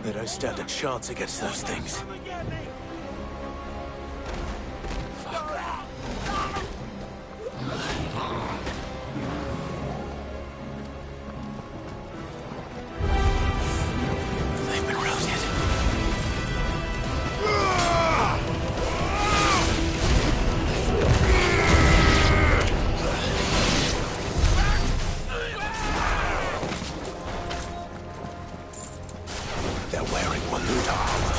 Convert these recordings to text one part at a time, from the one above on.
They don't stand a chance against those things. They've been routed. They're wearing Waluda armor.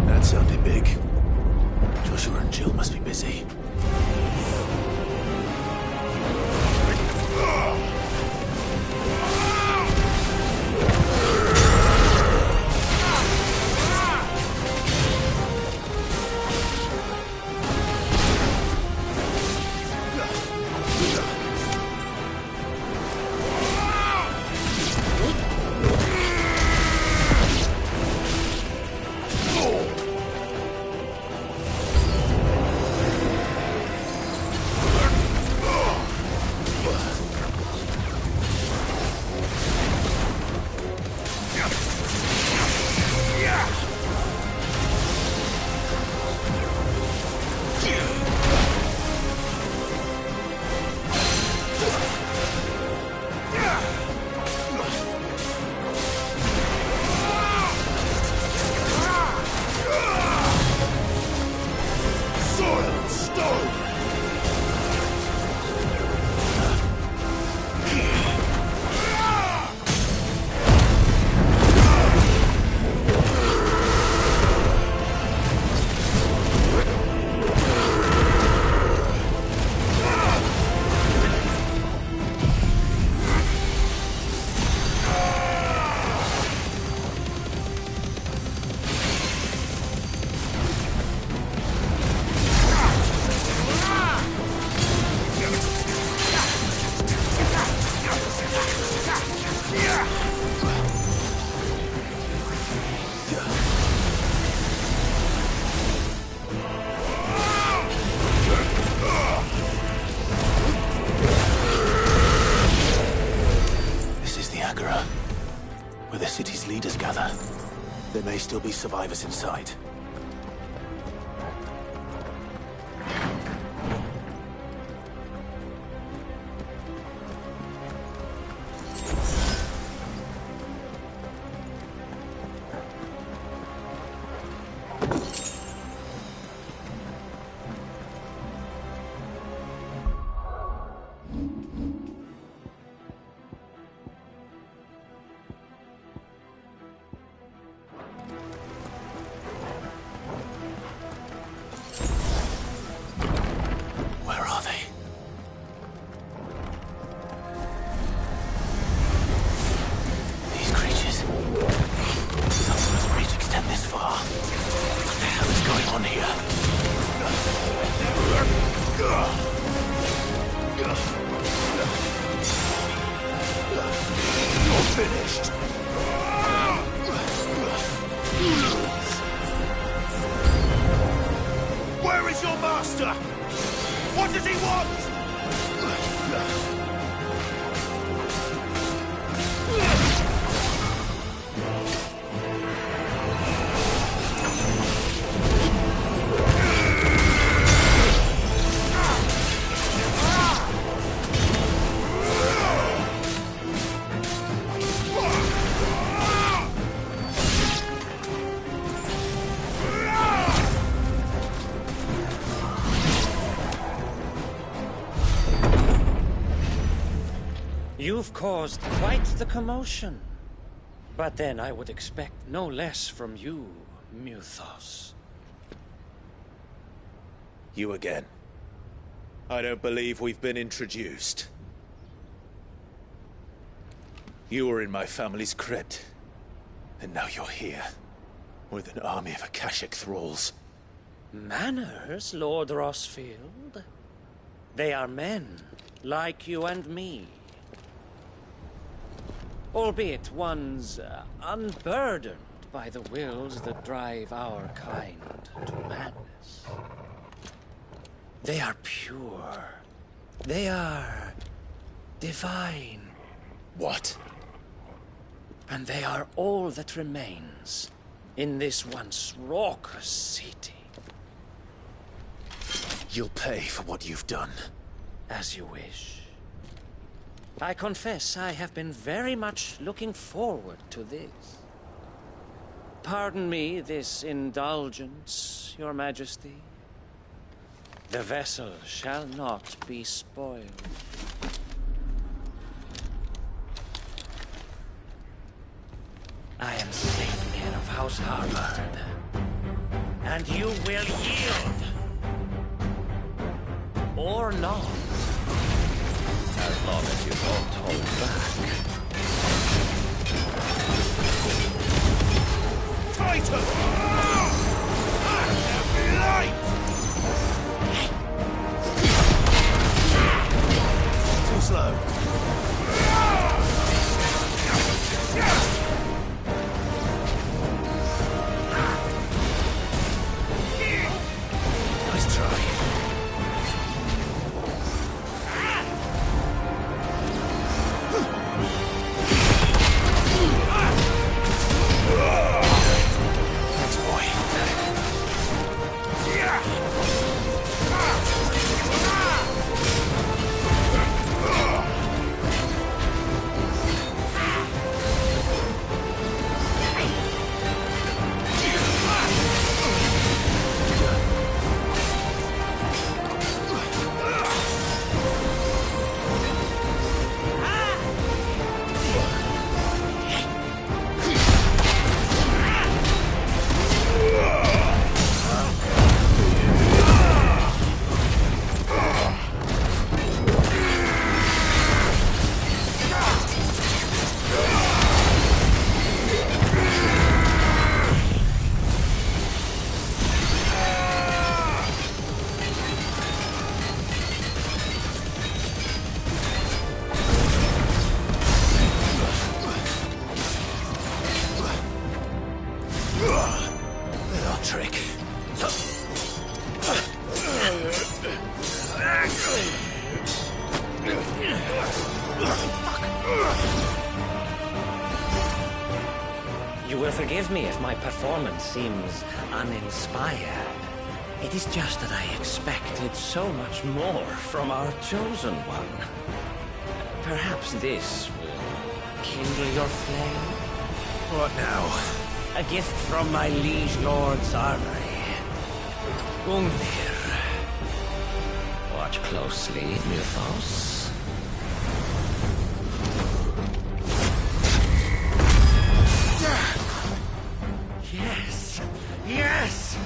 That sounded big. Joshua and Jill must be busy. Where the city's leaders gather. There may still be survivors inside. Where is your master? What does he want? You've caused quite the commotion. But then I would expect no less from you, Muthos. You again. I don't believe we've been introduced. You were in my family's crypt. And now you're here. With an army of Akashic thralls. Manners, Lord Rossfield? They are men, like you and me. Albeit one's unburdened by the wills that drive our kind to madness. They are pure. They are divine. What? And they are all that remains in this once raucous city. You'll pay for what you've done. As you wish. I confess I have been very much looking forward to this. Pardon me this indulgence, Your Majesty. The vessel shall not be spoiled. I am Saintkin of House Harvard, and you will yield. Or not. As long as you don't hold back. Titan! Light! Too slow. Nice try. Trick. You will forgive me if my performance seems uninspired. It is just that I expected so much more from our chosen one. Perhaps this will kindle your flame? What now? A gift from my liege lord's armory. Gungnir. Watch closely, Mythos. Yes! Yes!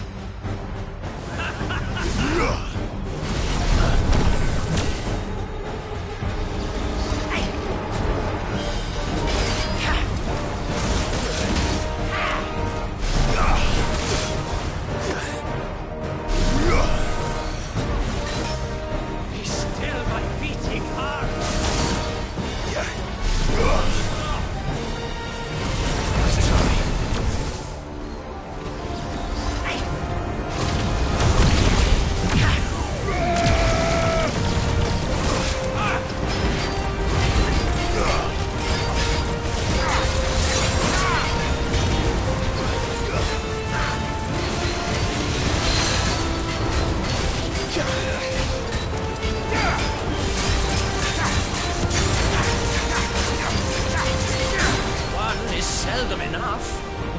Seldom enough.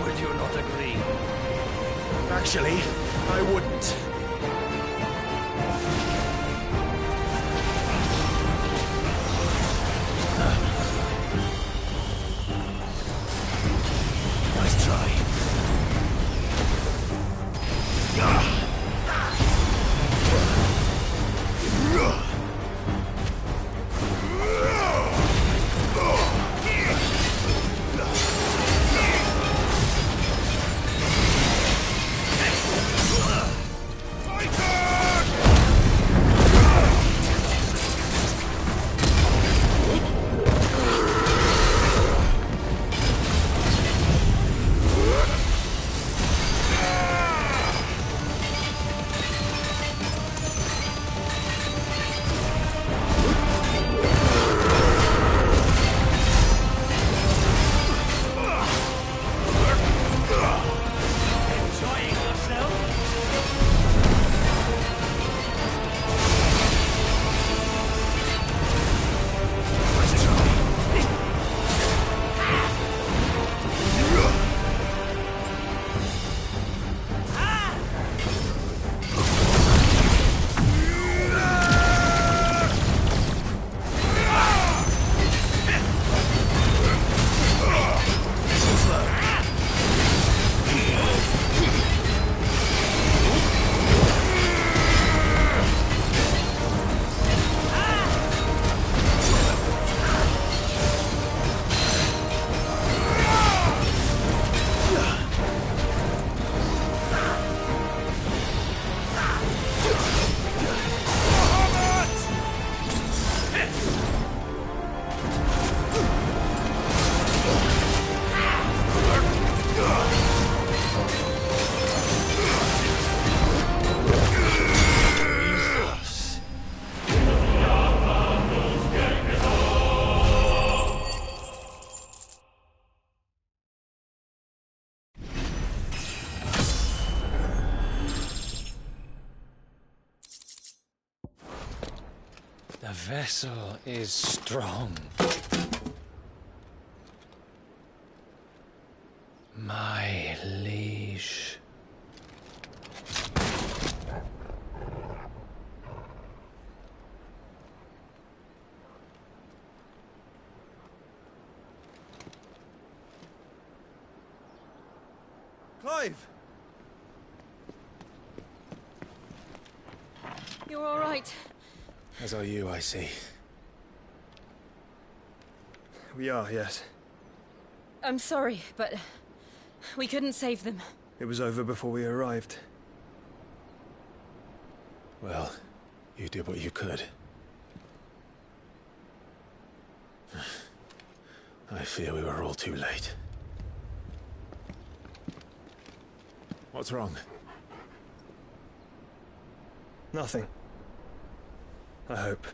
Would you not agree? Actually, I wouldn't. Nice try. The vessel is strong. My liege. Clive! You're all right. As are you, I see. We are, yes. I'm sorry, but we couldn't save them. It was over before we arrived. Well, you did what you could. I fear we were all too late. What's wrong? Nothing. I hope.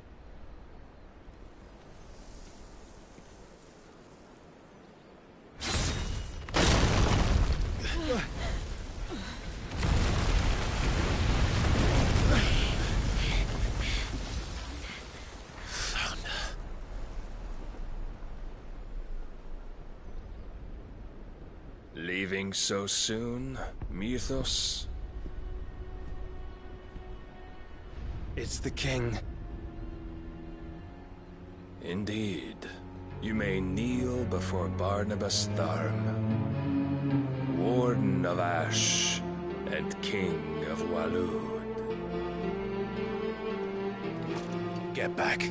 Leaving so soon, Mythos? It's the king. Indeed. You may kneel before Barnabas Tharm, Warden of Ash and King of Waloed. Get back.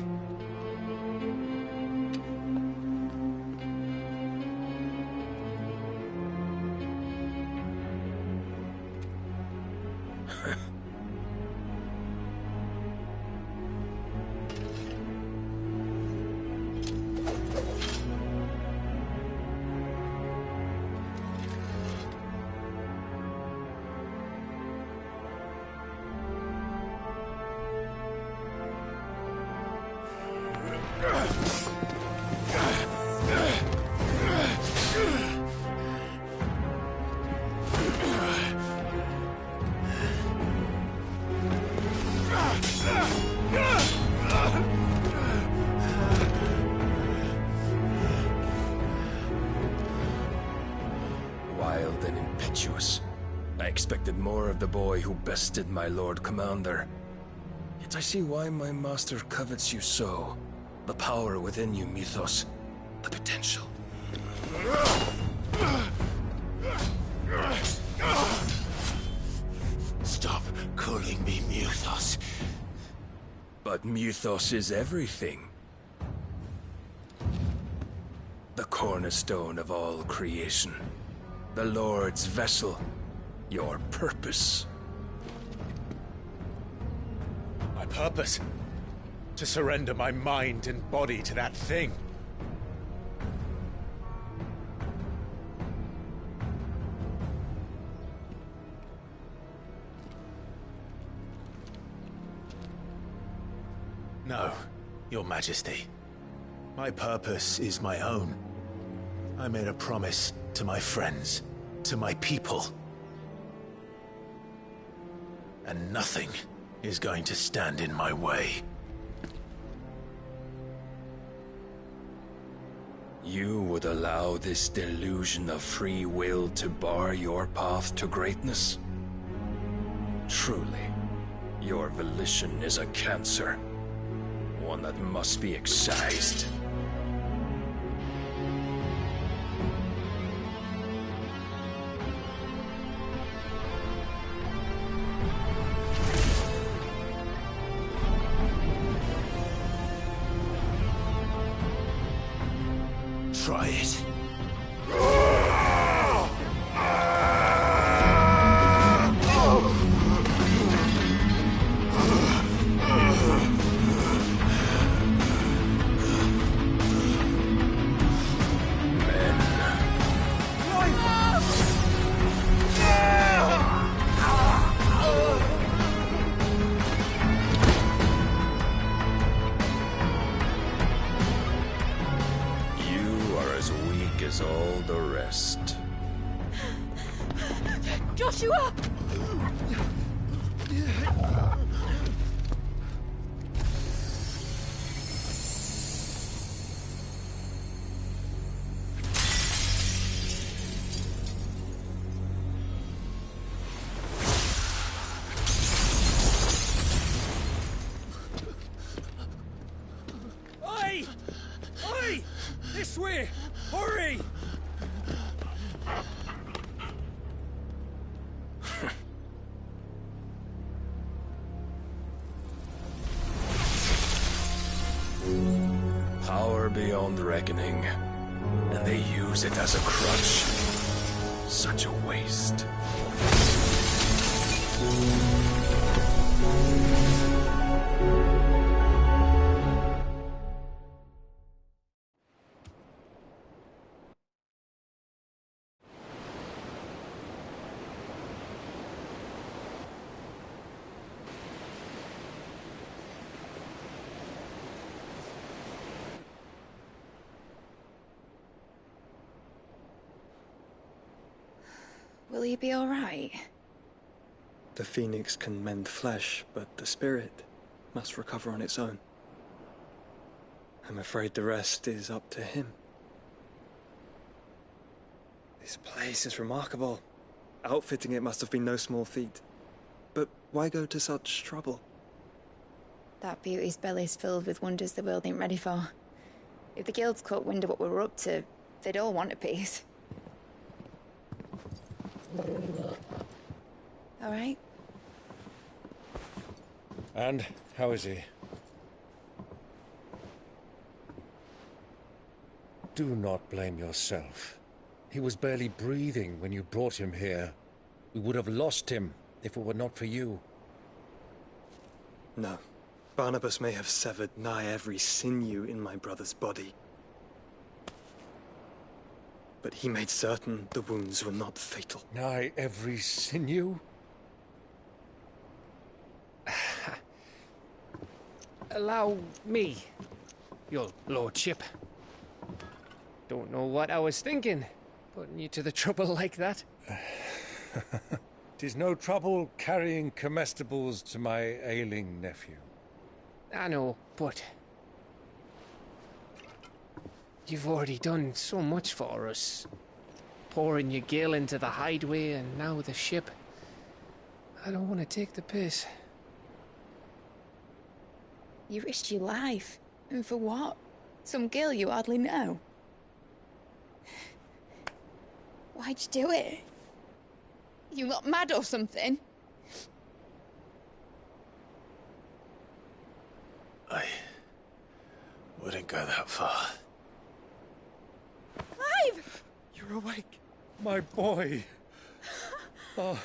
Wild and impetuous. I expected more of the boy who bested my Lord Commander. Yet I see why my master covets you so. The power within you, Mythos. The potential. Stop calling me Mythos. But Mythos is everything. The cornerstone of all creation. The Lord's vessel. Your purpose. My purpose? To surrender my mind and body to that thing. No, Your Majesty. My purpose is my own. I made a promise to my friends, to my people. And nothing is going to stand in my way. You would allow this delusion of free will to bar your path to greatness? Truly, your volition is a cancer. One that must be excised. Try it. As all the rest. Joshua! This way! Hurry! Power beyond reckoning, and they use it as a crutch. Such a waste. Will he be all right? The phoenix can mend flesh, but the spirit must recover on its own. I'm afraid the rest is up to him. This place is remarkable. Outfitting it must have been no small feat. But why go to such trouble? That beauty's belly's filled with wonders the world ain't ready for. If the guilds caught wind of what we're up to, they'd all want a piece. All right? And how is he? Do not blame yourself. He was barely breathing when you brought him here. We would have lost him if it were not for you. No. Barnabas may have severed nigh every sinew in my brother's body. But he made certain the wounds were not fatal. Nigh every sinew? Allow me, your lordship. Don't know what I was thinking, putting you to the trouble like that. 'Tis no trouble carrying comestibles to my ailing nephew. I know, but you've already done so much for us. Pouring your gil into the hideaway and now the ship. I don't want to take the piss. You risked your life. And for what? Some girl you hardly know. Why'd you do it? You got mad or something? I wouldn't go that far. Clive! You're awake, my boy. Oh.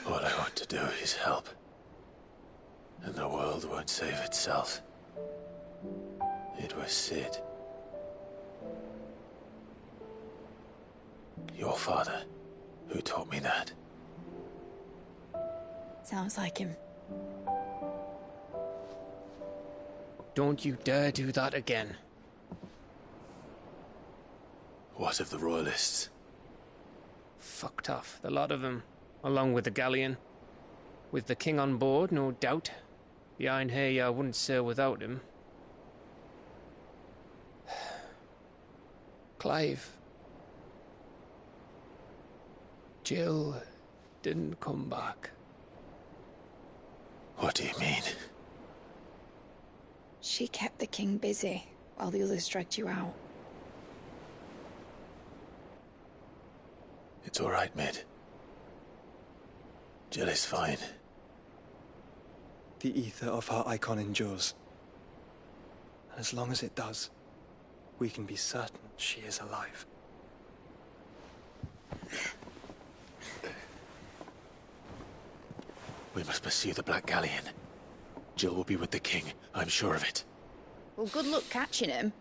All I want to do is help. And the world won't save itself. It was Sid. Your father, who taught me that. Sounds like him. Don't you dare do that again. What of the Royalists? Fucked off, the lot of them, along with the galleon. With the king on board, no doubt. Behind here, I wouldn't sail without him. Clive. Jill didn't come back. What do you mean? She kept the king busy while the others dragged you out. It's all right, Mid. Jill is fine. The ether of her icon endures. And as long as it does, we can be certain she is alive. We must pursue the Black Galleon. Jill will be with the king, I'm sure of it. Well, good luck catching him,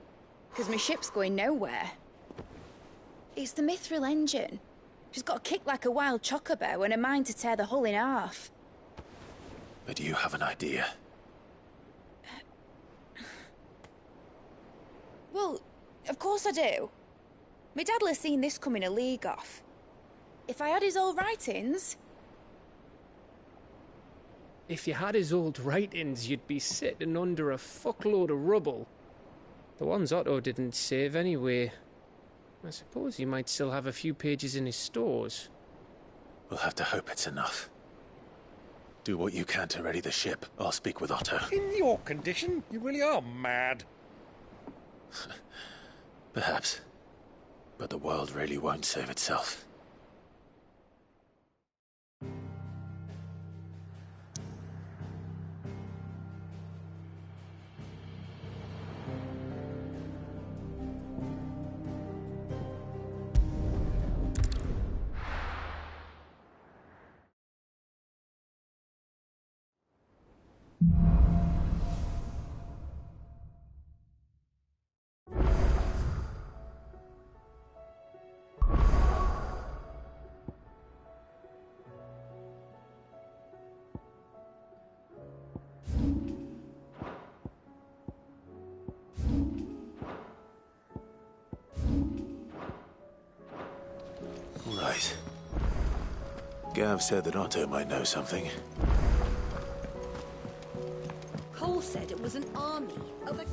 because my ship's going nowhere. It's the Mithril engine. She's got a kick like a wild chocobo and a mind to tear the hull in half. But you have an idea. Well, of course I do. My dad'll have seen this coming a league off. If I had his old writings... If you had his old writings, you'd be sitting under a fuckload of rubble. The ones Otto didn't save anyway. I suppose he might still have a few pages in his stores. We'll have to hope it's enough. Do what you can to ready the ship. I'll speak with Otto. In your condition, you really are mad. Perhaps. But the world really won't save itself. Right. Gav said that Otto might know something. Cole said it was an army of a...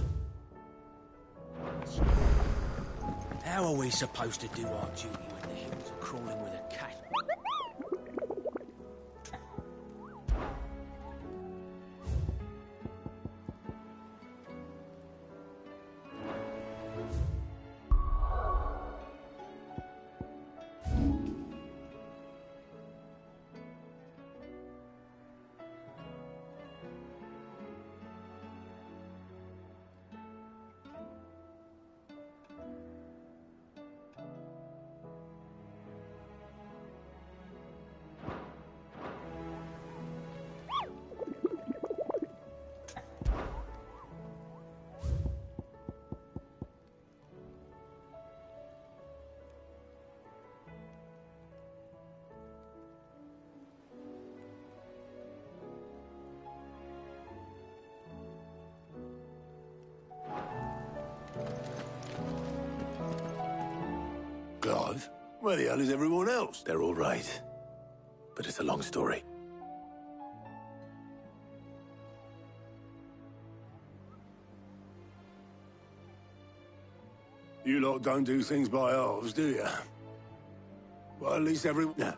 How are we supposed to do our duty when the hills are crawling with a cat? Clive? Where the hell is everyone else? They're all right. But it's a long story. You lot don't do things by halves, do you? Well, at least everyone... Now,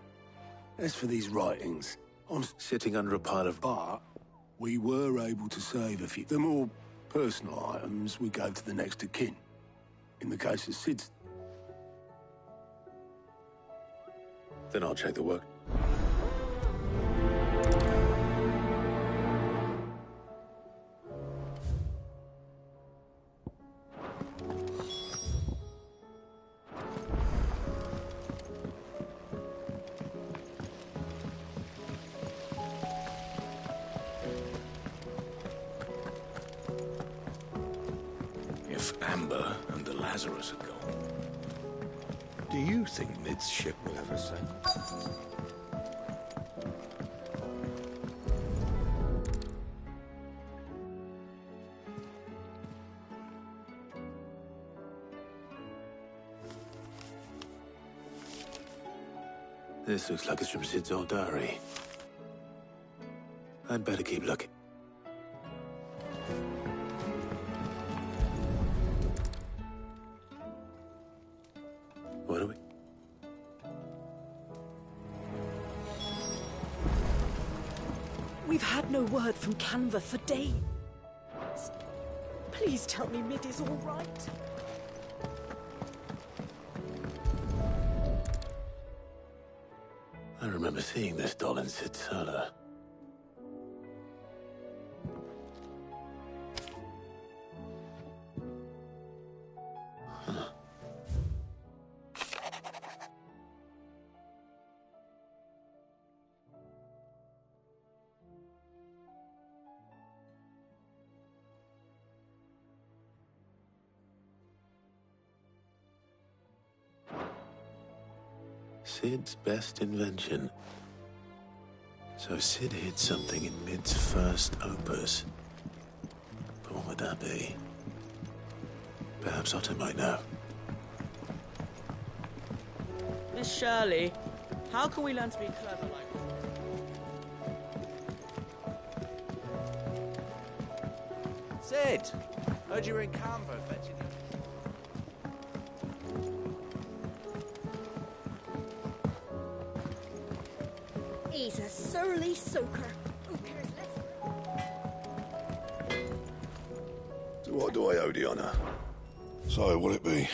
as for these writings, I'm Sitting under a pile of... but we were able to save a few. The more personal items we gave to the next of kin. In the case of Sid's... Then I'll check the work. If Amber and the Lazarus are gone, do you think Mid's ship will ever sail? This looks like it's from Sid's old diary. I'd better keep looking. What are we? We've had no word from Canva for days. Please tell me Mid is all right. I remember seeing this doll in Sid's cellar. Sid's best invention. So Sid hid something in Mid's first opus. But what would that be? Perhaps Otto might know. Miss Shirley, how can we learn to be clever like this? Sid! Heard you were in Canva fetching it. He's a surly soaker. Who cares less? So what do I owe the honour? So, what'll it be?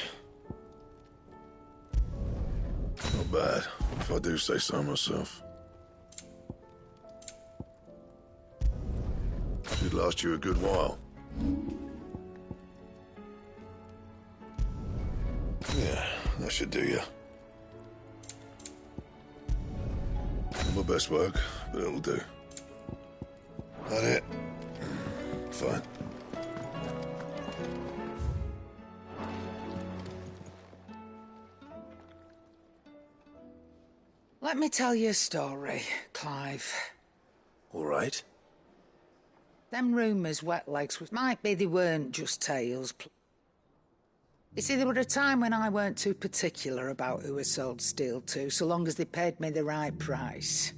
Not bad, if I do say so myself. Should last you a good while. Yeah, that should do you. Not my best work, but it'll do. That it? Fine. Let me tell you a story, Clive. All right. Them rumours wet legs might be they weren't just tales. You see, there were a time when I weren't too particular about who I sold steel to, so long as they paid me the right price.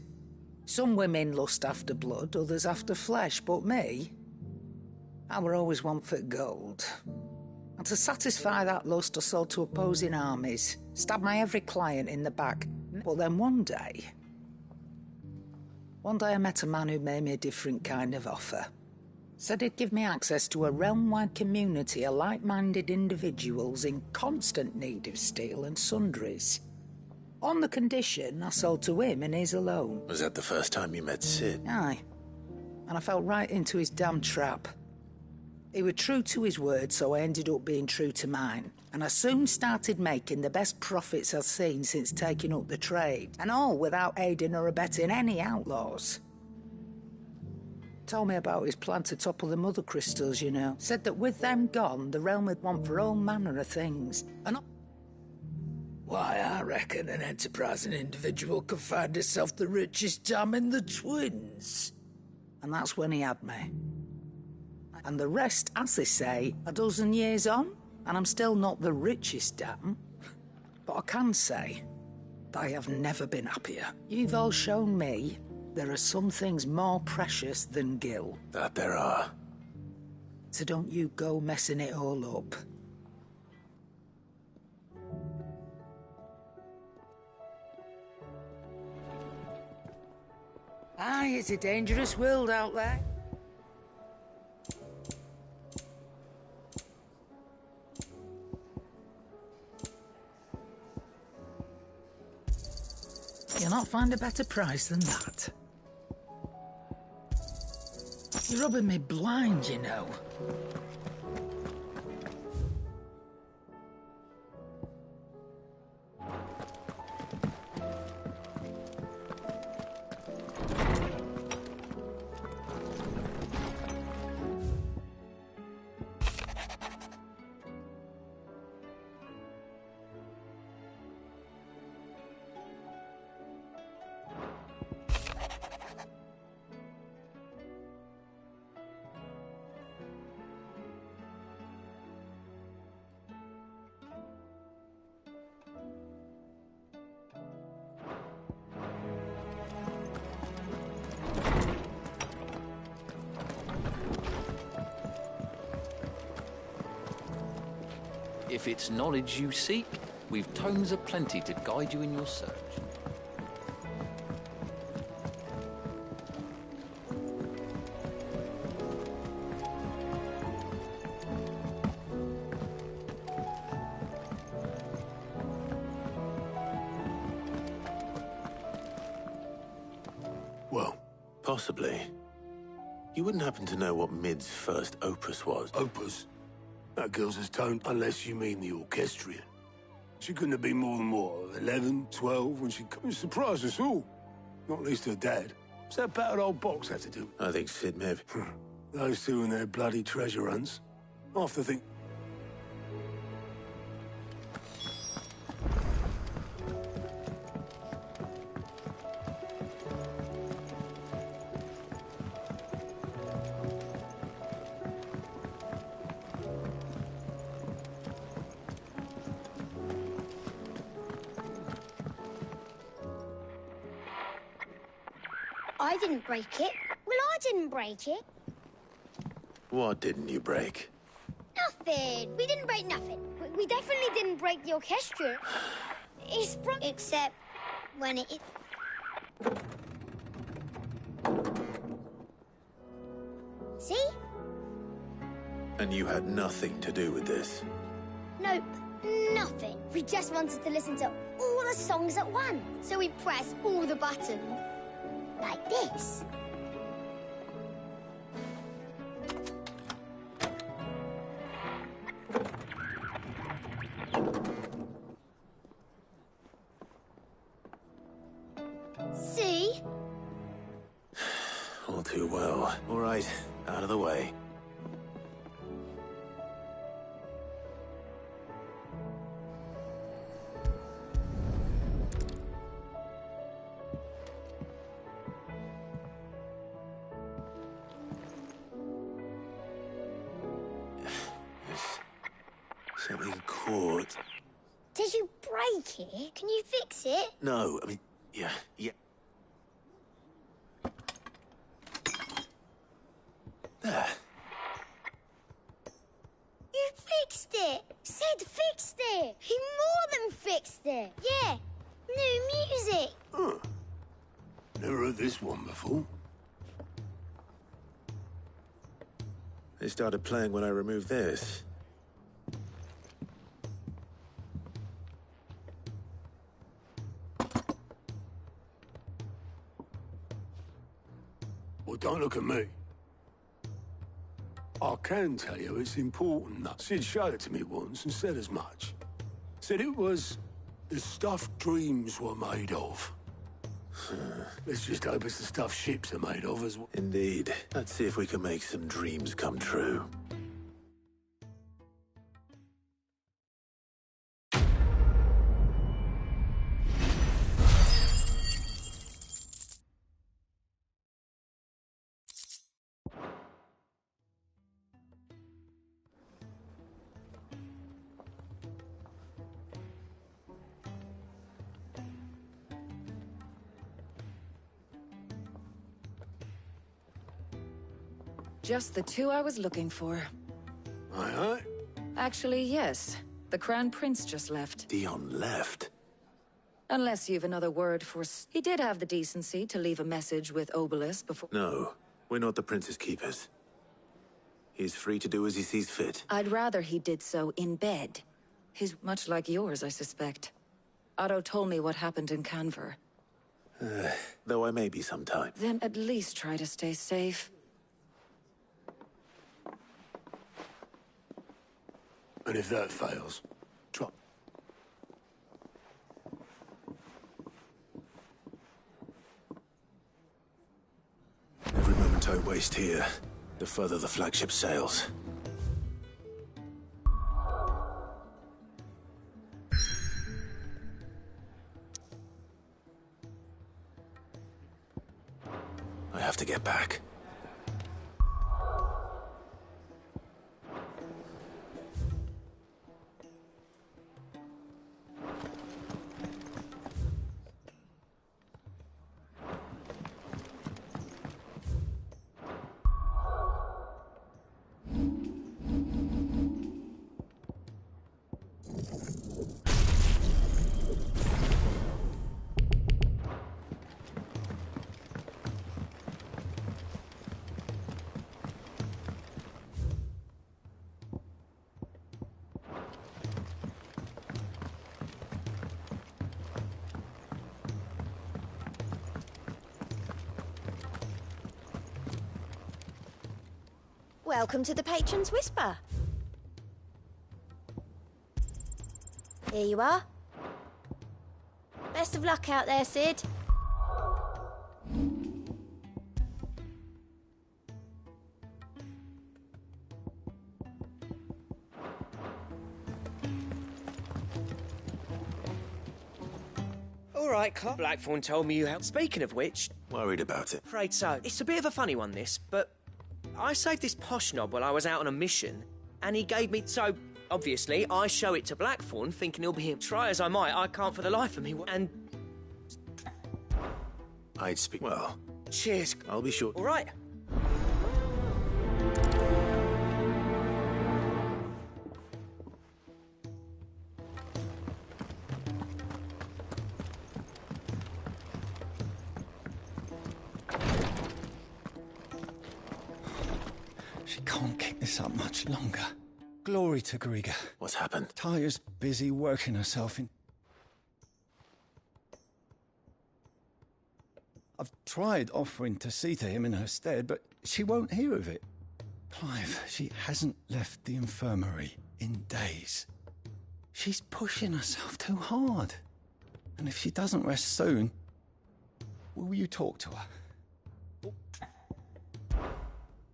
Some women lust after blood, others after flesh, but me, I were always one for gold. And to satisfy that lust, I sold to opposing armies, stabbed my every client in the back. But then one day I met a man who made me a different kind of offer. Said he'd give me access to a realm-wide community of like-minded individuals in constant need of steel and sundries. On the condition I sold to him and his alone. Was that the first time you met Sid? Aye. And I fell right into his damn trap. He was true to his word, so I ended up being true to mine. And I soon started making the best profits I've seen since taking up the trade. And all without aiding or abetting any outlaws. Told me about his plan to topple the mother crystals, you know. Said that with them gone, the realm would want for all manner of things. And why, I reckon an enterprising individual could find himself the richest dam in the Twins. And that's when he had me. And the rest, as they say, a dozen years on, and I'm still not the richest dam. But I can say that I have never been happier. You've all shown me there are some things more precious than Gil. That there are. So don't you go messing it all up. Aye, it's a dangerous world out there. You'll not find a better price than that. You're rubbing me blind, you know. If it's knowledge you seek, we've tomes aplenty to guide you in your search. Well, possibly. You wouldn't happen to know what Mid's first opus was? Opus? That girl's as toned, unless you mean the orchestrion. She couldn't have been more than, what, 11, 12, when she surprised us all. Not least her dad. What's that battered old box had to do? I think Sid may have... Those two and their bloody treasure hunts. Half the thing... I didn't break it. Well, I didn't break it. What didn't you break? Nothing. We didn't break nothing. We definitely didn't break the orchestra. It's except when it... See? And you had nothing to do with this? Nope, nothing. We just wanted to listen to all the songs at once. So we pressed all the buttons. Like this. See? All too well. All right, out of the way. Something caught. Did you break it? Can you fix it? No, I mean, yeah. There. You fixed it! Sid fixed it! He more than fixed it! Yeah, new music! Huh. Never heard this one before. They started playing when I removed this. Well, don't look at me. I can tell you it's important. Sid showed it to me once and said as much. Said it was the stuff dreams were made of. Let's just hope it's the stuff ships are made of as well. Indeed. Let's see if we can make some dreams come true. Just the two I was looking for. Aye. Actually, yes. The Crown Prince just left. Dion left? Unless you've another word for... He did have the decency to leave a message with Obelisk before... No, we're not the Prince's keepers. He's free to do as he sees fit. I'd rather he did so in bed. He's much like yours, I suspect. Otto told me what happened in Canver. Though I may be sometime. Then at least try to stay safe. And if that fails, drop. Every moment I waste here, the further the flagship sails. I have to get back. Welcome to the Patron's Whisper. Here you are. Best of luck out there, Sid. All right, Clark. Blackthorn told me you helped. Speaking of which... Worried about it. Afraid so. It's a bit of a funny one, this, but... I saved this posh knob while I was out on a mission, and he gave me... So, obviously, I show it to Blackthorn, thinking he'll be here. Try as I might, I can't for the life of me, and... I'd speak... Well... Cheers. I'll be sure... All right. She can't keep this up much longer. Glory to Griga. What's happened? Taya's busy working herself in... I've tried offering to see to him in her stead, but she won't hear of it. Clive, she hasn't left the infirmary in days. She's pushing herself too hard. And if she doesn't rest soon, will you talk to her?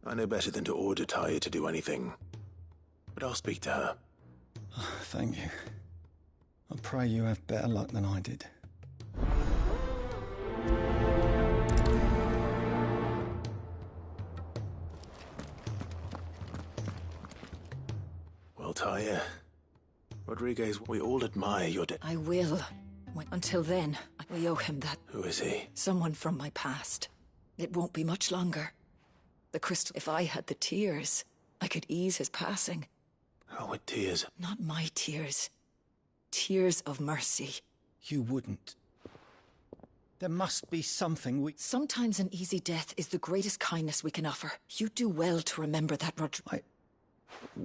I know better than to order Taya to do anything. But I'll speak to her. Oh, thank you. I pray you have better luck than I did. Well, Taya, Rodriguez, we all admire your I will. Until then, we owe him that. Who is he? Someone from my past. It won't be much longer. The crystal... If I had the tears, I could ease his passing. Oh, with tears? Not my tears. Tears of mercy. You wouldn't. There must be something we... Sometimes an easy death is the greatest kindness we can offer. You do well to remember that, Roger.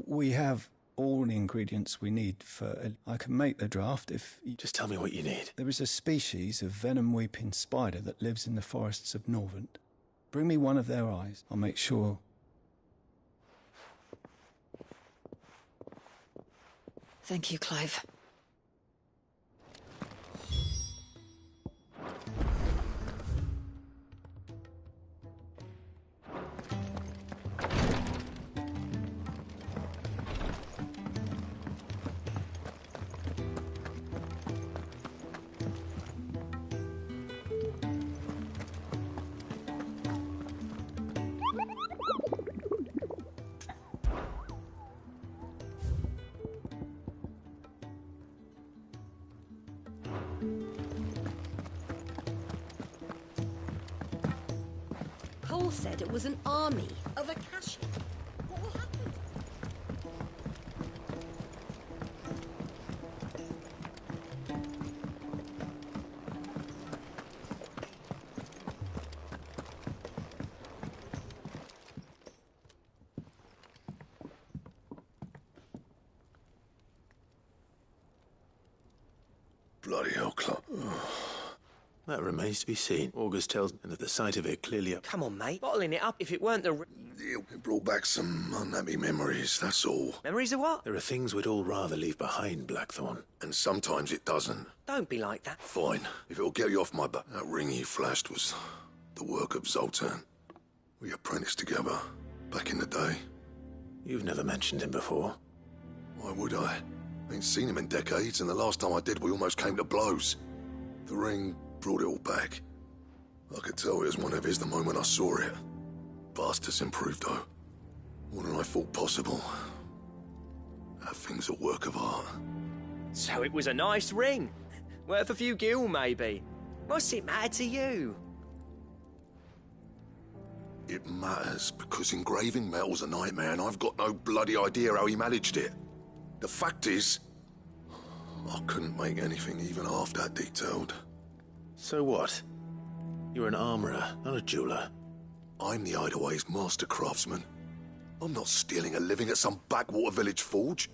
We have all the ingredients we need for... I can make the draft if... Just tell me what you need. There is a species of venom-weeping spider that lives in the forests of Norvent. Bring me one of their eyes. I'll make sure... Thank you, Clive. Cole said it was an army of Akashi. What will happen? Bloody hell, Clark. That remains to be seen. August tells me that the sight of it clearly... Come on, mate. Bottling it up if it weren't the... It brought back some unhappy memories, that's all. Memories of what? There are things we'd all rather leave behind, Blackthorn. And sometimes it doesn't. Don't be like that. Fine. If it'll get you off my back. That ring you flashed was the work of Zoltan. We apprenticed together back in the day. You've never mentioned him before. Why would I? Ain't seen him in decades, and the last time I did, we almost came to blows. The ring brought it all back. I could tell it was one of his the moment I saw it. Bastard's improved, though. More than I thought possible. That thing's a work of art. So it was a nice ring. Worth a few gil, maybe. What's it matter to you? It matters because engraving metal's a nightmare, and I've got no bloody idea how he managed it. The fact is, I couldn't make anything even half that detailed. So what? You're an armorer, not a jeweler. I'm the Hideaway's master craftsman. I'm not stealing a living at some backwater village forge.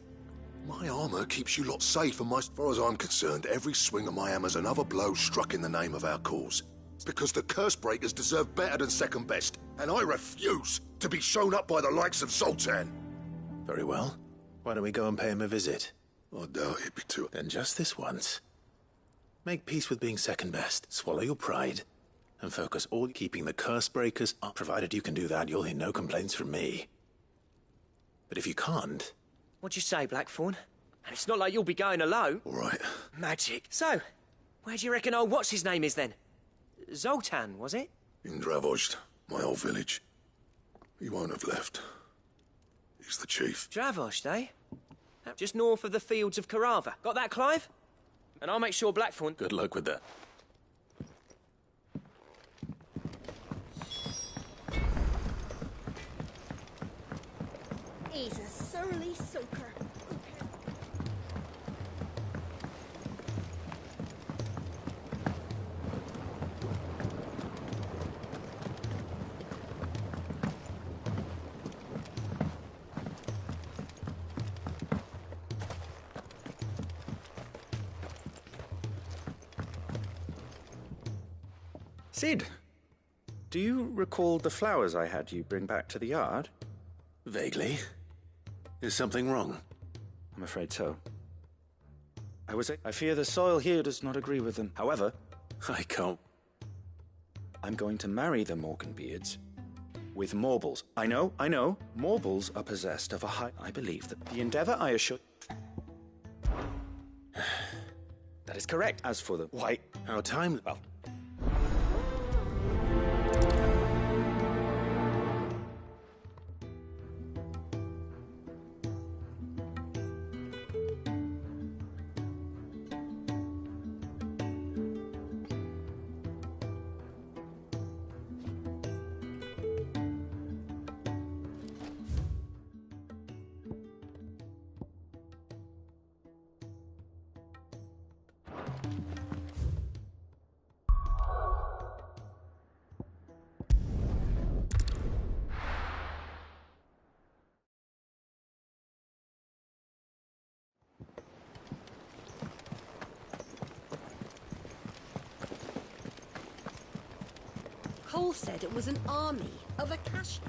My armor keeps you lot safe, and as far as I'm concerned, every swing of my hammer's another blow struck in the name of our cause. Because the curse breakers deserve better than second best, and I refuse to be shown up by the likes of Zoltan. Very well. Why don't we go and pay him a visit? I doubt it'd be too... Then just this once. Make peace with being second best, swallow your pride, and focus all keeping the curse breakers up. Provided you can do that, you'll hear no complaints from me. But if you can't... What'd you say, Blackthorn? And it's not like you'll be going alone. All right. Magic. So, where do you reckon old what's-his-name is then? Zoltan, was it? In Dravozd, my old village. He won't have left. He's the chief. Dravozd, eh? Just north of the fields of Carava. Got that, Clive? And I'll make sure Blackthorn... Good luck with that. He's a surly soaker. Sid, do you recall the flowers I had you bring back to the yard? Vaguely. Is something wrong? I'm afraid so. I fear the soil here does not agree with them. However, I can't. I'm going to marry the Morganbeards with Morbles. I know. Morbles are possessed of a high... I believe that the endeavor I assure... That is correct. As for the... Why... Our time... Well... Cole said it was an army of Akashi.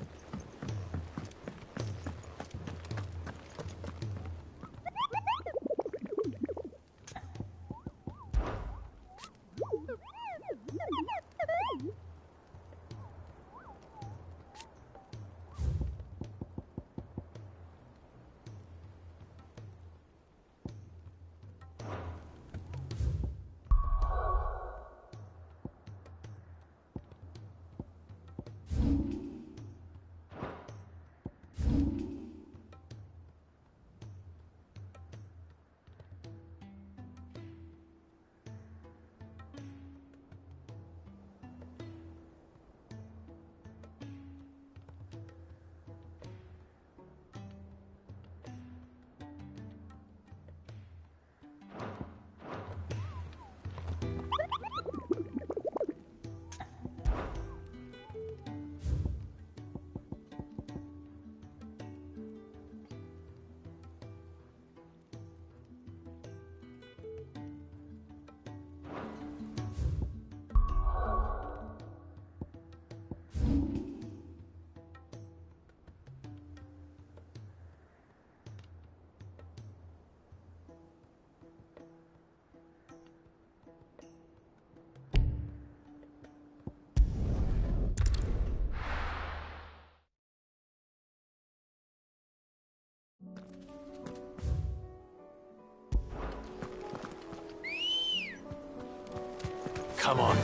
Come on.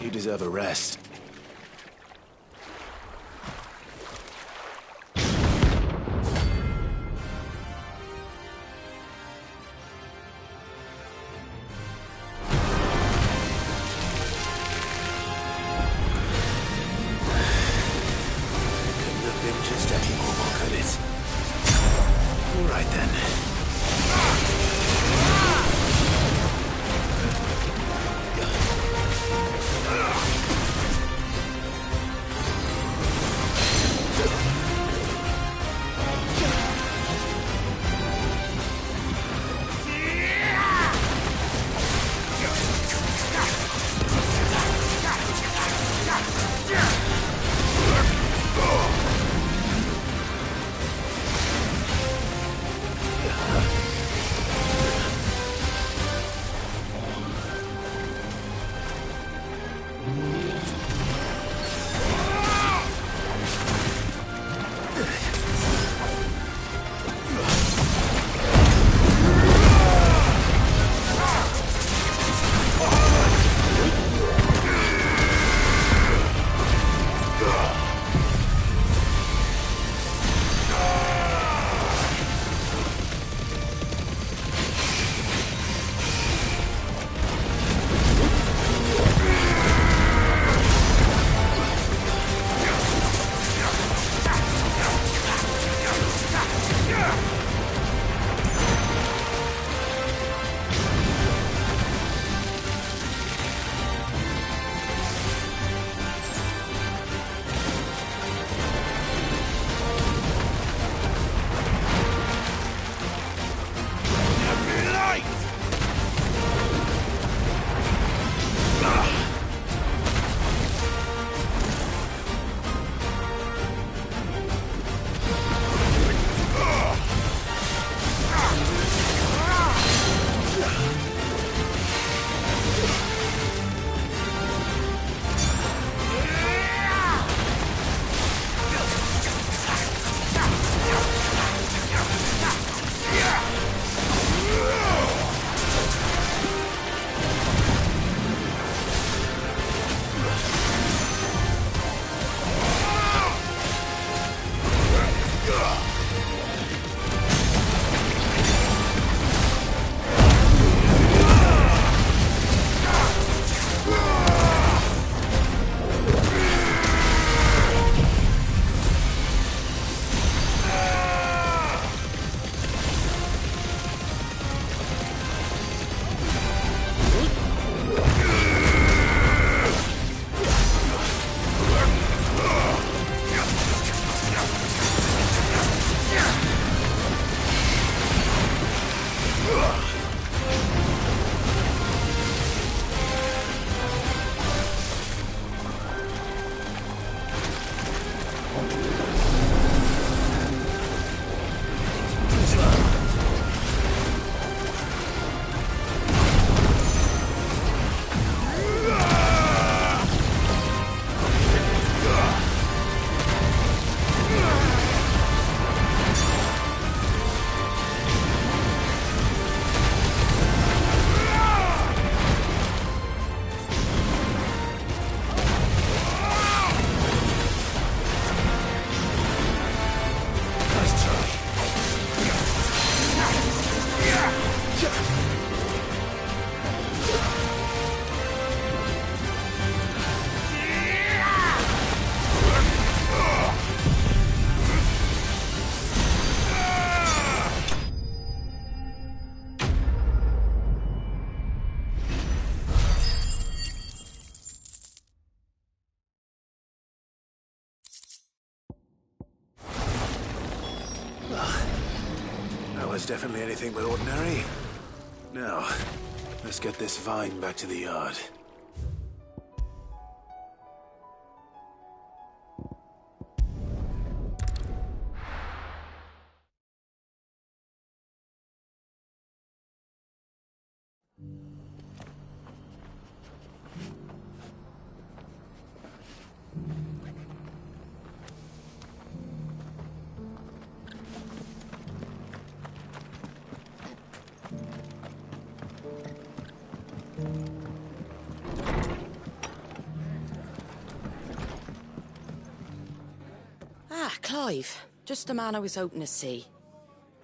You deserve a rest. was definitely anything but ordinary. Now, let's get this vine back to the yard. Ah, Clive. Just the man I was hoping to see.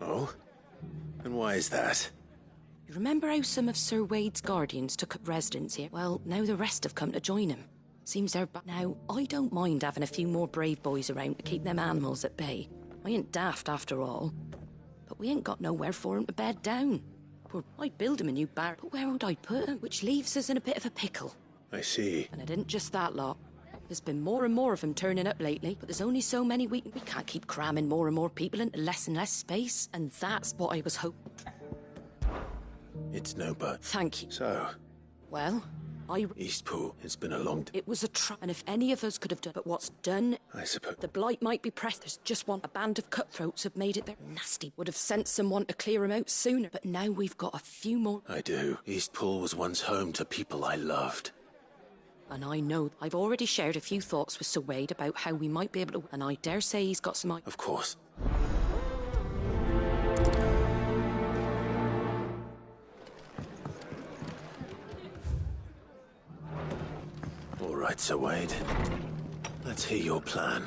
Oh? And why is that? You remember how some of Sir Wade's guardians took up residence here? Well, now the rest have come to join him. Seems they're back. Now, I don't mind having a few more brave boys around to keep them animals at bay. I ain't daft after all. But we ain't got nowhere for him to bed down. I'd build him a new barrack, but where would I put him? Which leaves us in a bit of a pickle. I see. And it isn't just that lot. There's been more and more of them turning up lately, but there's only so many we can't keep cramming more and more people into less and less space, and that's what I was hoping. It's no but. Thank you. So? Well, Eastpool, it's been a long... It was a try, and if any of us could have done... But what's done... I suppose... The blight might be pressed. There's just one. A band of cutthroats have made it there. Nasty. Would have sent someone to clear him out sooner, but now we've got a few more... I do. Eastpool was once home to people I loved. And I know I've already shared a few thoughts with Sir Wade about how we might be able to... And I dare say he's got some... Of course. All right, Sir Wade. Let's hear your plan.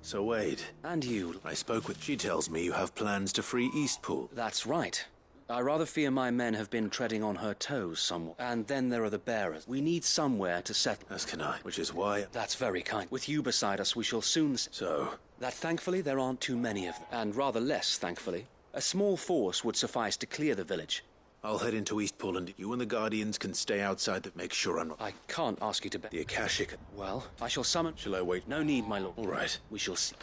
So Wade. And you. I spoke with... She tells me you have plans to free Eastpool. That's right. I rather fear my men have been treading on her toes somewhat. And then there are the bearers. We need somewhere to settle. As can I, which is why... That's very kind. With you beside us, we shall soon... So? That thankfully there aren't too many of them. And rather less, thankfully. A small force would suffice to clear the village. I'll head into Eastpool and you and the Guardians can stay outside to make sure I'm not... I can't ask you to... The Akashic... Well, I shall summon... Shall I wait? No need, my lord. All right. We shall see.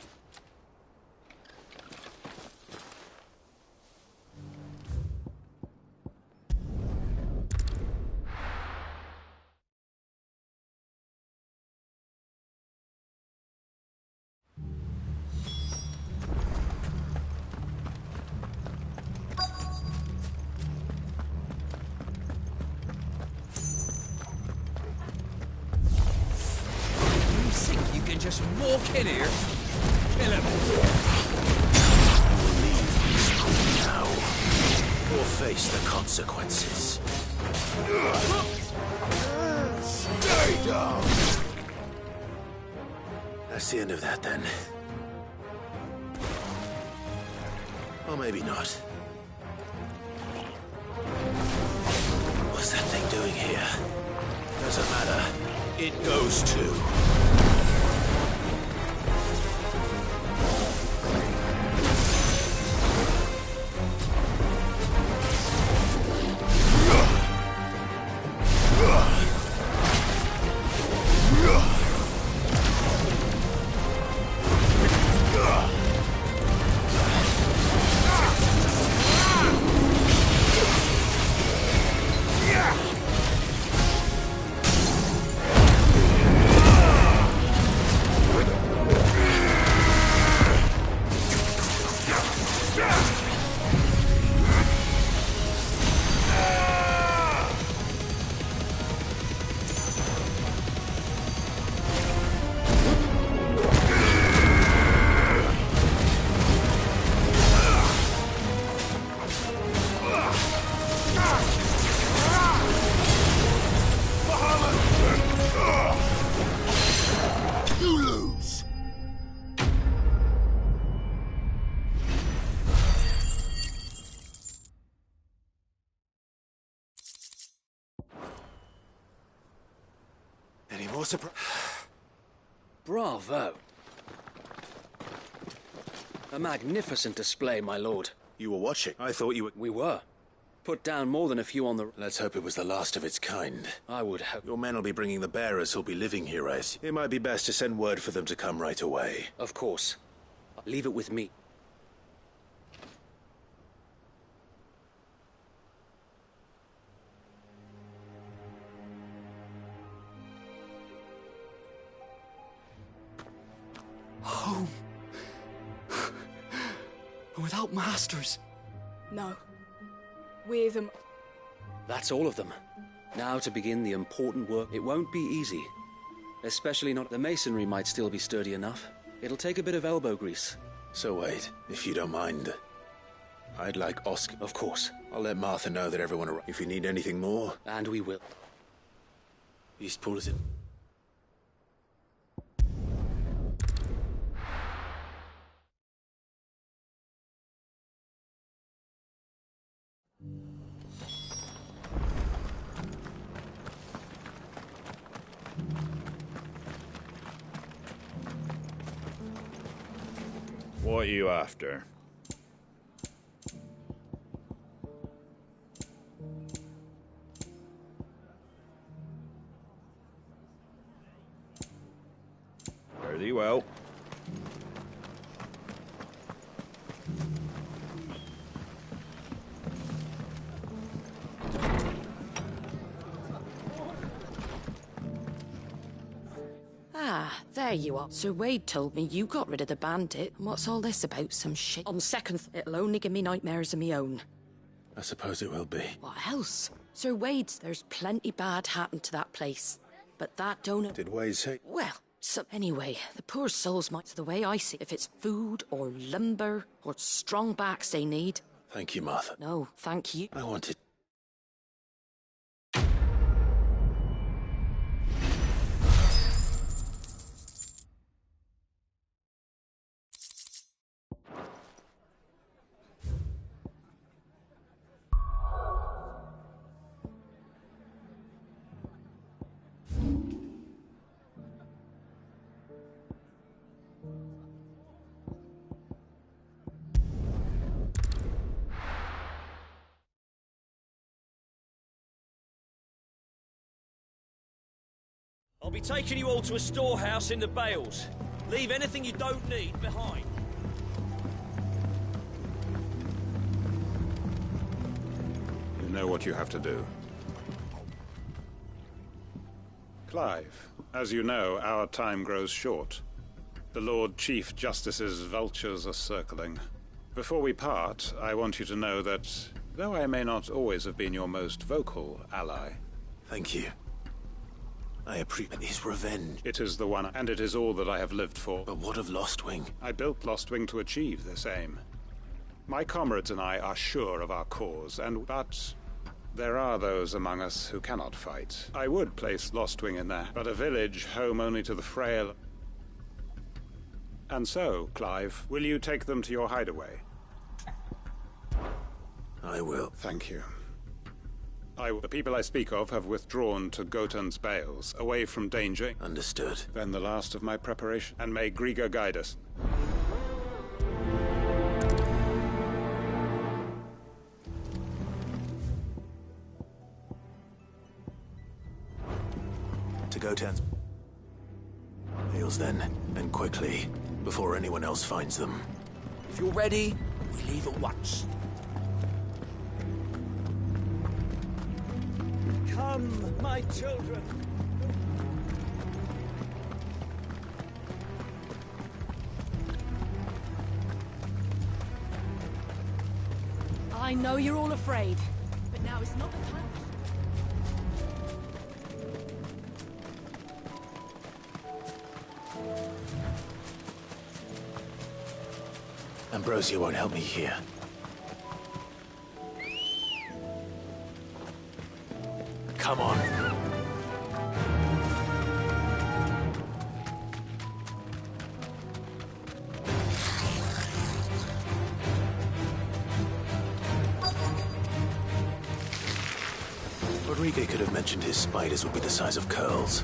Just walk in here, kill him. Leave Eastpool now, or face the consequences. Stay down. That's the end of that, then. Or maybe not. What's that thing doing here? Doesn't matter. It goes too. Bravo. A magnificent display, my lord. You were watching. I thought you were... We were. put down more than a few on the... Let's hope it was the last of its kind. I would hope. Your men will be bringing the bearers who'll be living here, Ace. It might be best to send word for them to come right away. Of course. Leave it with me. Home. Without masters. No. With them. That's all of them. Now to begin the important work. It won't be easy. Especially not... The masonry might still be sturdy enough. It'll take a bit of elbow grease. So wait, if you don't mind. I'd like Oscar... Of course. I'll let Martha know that everyone... If you need anything more... And we will. Eastport is in... What are you after? Very well. Ah, there you are. Sir Wade told me you got rid of the bandit. What's all this about? Some shit? On second, it'll only give me nightmares of me own. I suppose it will be. What else? Sir Wade's, there's plenty bad happened to that place. But that don't... Did Wade say... Well, so anyway, the poor souls might... The way I see it, if it's food or lumber or strong backs they need... Thank you, Martha. No, thank you. I wanted... I'll be taking you all to a storehouse in the Bales. Leave anything you don't need behind. You know what you have to do. Clive, as you know, our time grows short. The Lord Chief Justice's vultures are circling. Before we part, I want you to know that, though I may not always have been your most vocal ally... Thank you. I appreciate his revenge. It is the one, and it is all that I have lived for. But what of Lostwing? I built Lostwing to achieve this aim. My comrades and I are sure of our cause, but there are those among us who cannot fight. I would place Lostwing in there, but a village home only to the frail... And so, Clive, will you take them to your hideaway? I will. Thank you. The people I speak of have withdrawn to Gotan's Bales, away from danger. Understood. Then the last of my preparation, and may Griga guide us. To Gotan's Bales then, and quickly, before anyone else finds them. If you're ready, we leave at once. Come, my children. I know you're all afraid, but now is not the time. Ambrosia won't help me here. Come on. Rodrigo could have mentioned his spiders would be the size of curls.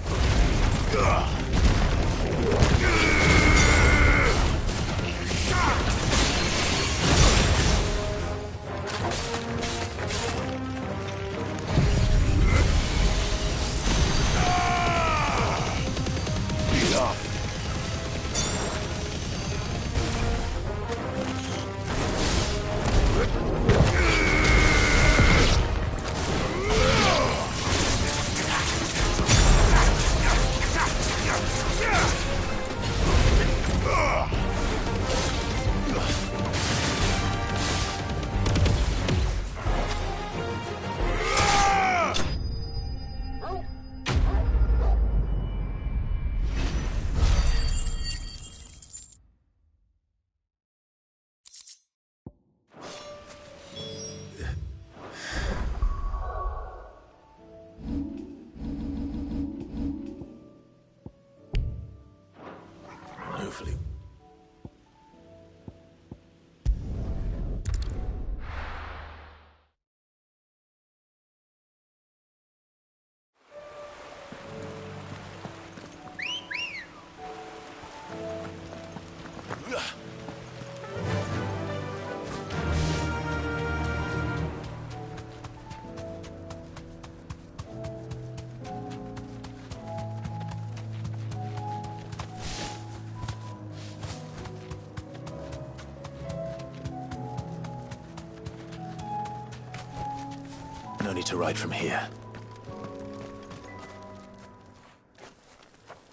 No need to ride from here.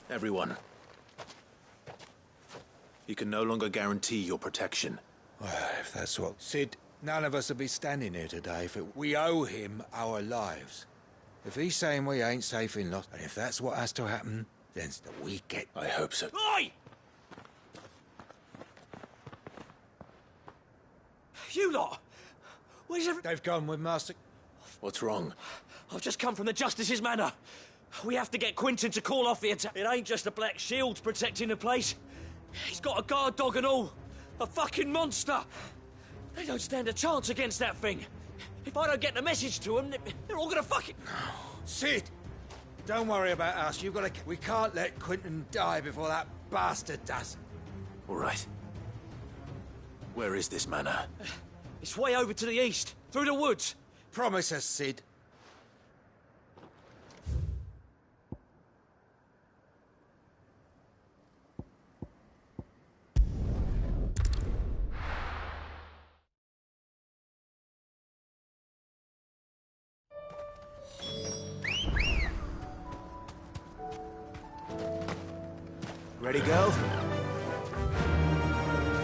Everyone. You can no longer guarantee your protection. Well, if that's what... Sid, none of us would be standing here today if we owe him our lives. If he's saying we ain't safe in Lost, and if that's what has to happen, then we get... I hope so. Oi! You lot! Where's every... They've gone with Master... What's wrong? I've just come from the Justice's manor. We have to get Quentin to call off the attack. It ain't just the Black Shields protecting the place. He's got a guard dog and all. A fucking monster. They don't stand a chance against that thing. If I don't get the message to them, they're all gonna fucking... Sid! Don't worry about us. You've got to... We can't let Quentin die before that bastard does. All right. Where is this manor? It's way over to the east, through the woods. Promise us, Sid. Ready, go?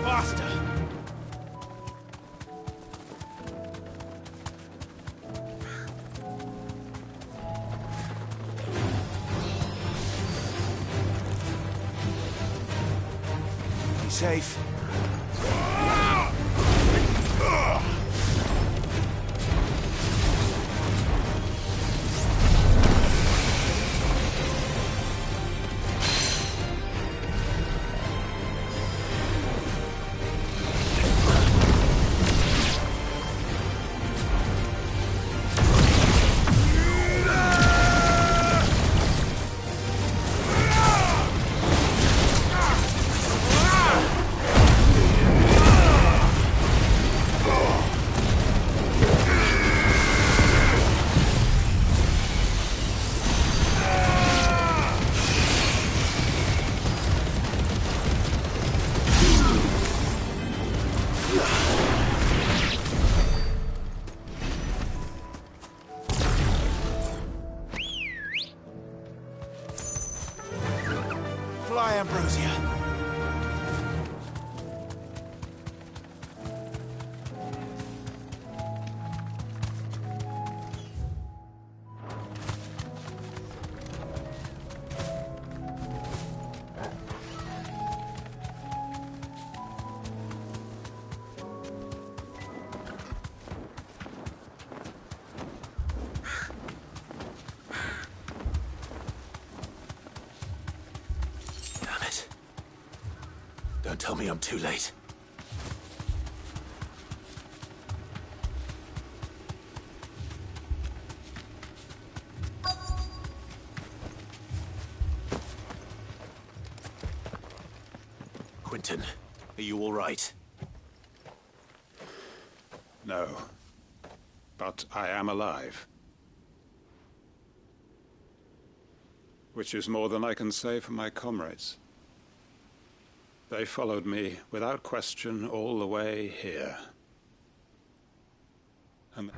Faster! Be safe. Fly, Ambrosia. Don't tell me I'm too late. Quentin, are you all right? No. But I am alive. Which is more than I can say for my comrades. They followed me without question all the way here. And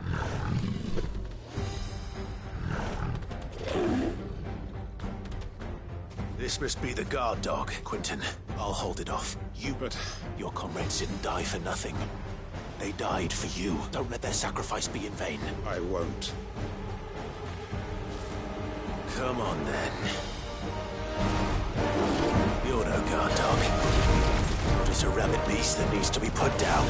This must be the guard dog, Quentin. I'll hold it off. But your comrades didn't die for nothing. They died for you. Don't let their sacrifice be in vain. I won't. Come on, then. You're no guard dog. Just a rabid beast that needs to be put down.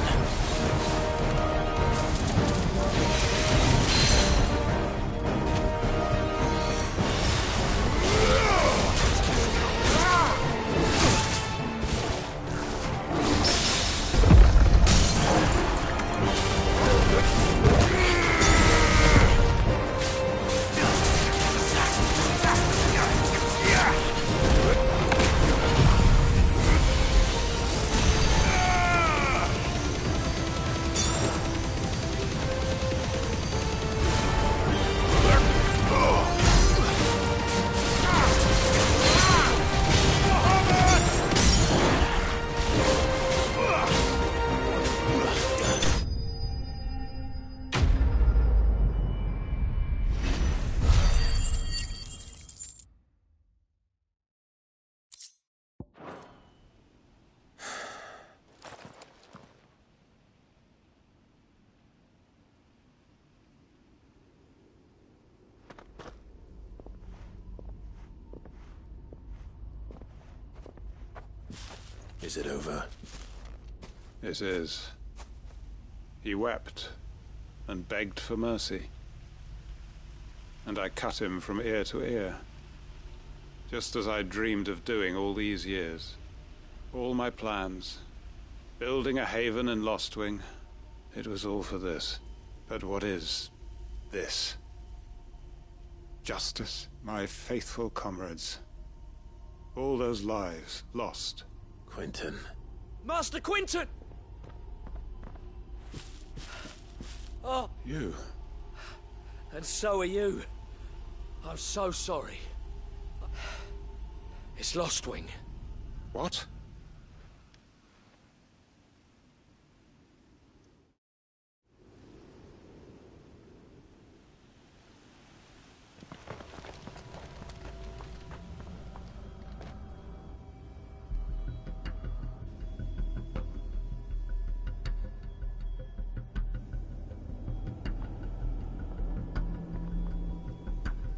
Is it over? It is. He wept and begged for mercy. And I cut him from ear to ear. Just as I dreamed of doing all these years. All my plans. Building a haven in Lostwing. It was all for this. But what is this? Justice, my faithful comrades. All those lives lost. Quentin. Master Quentin! Oh. You. And so are you. I'm so sorry. It's Lostwing. What?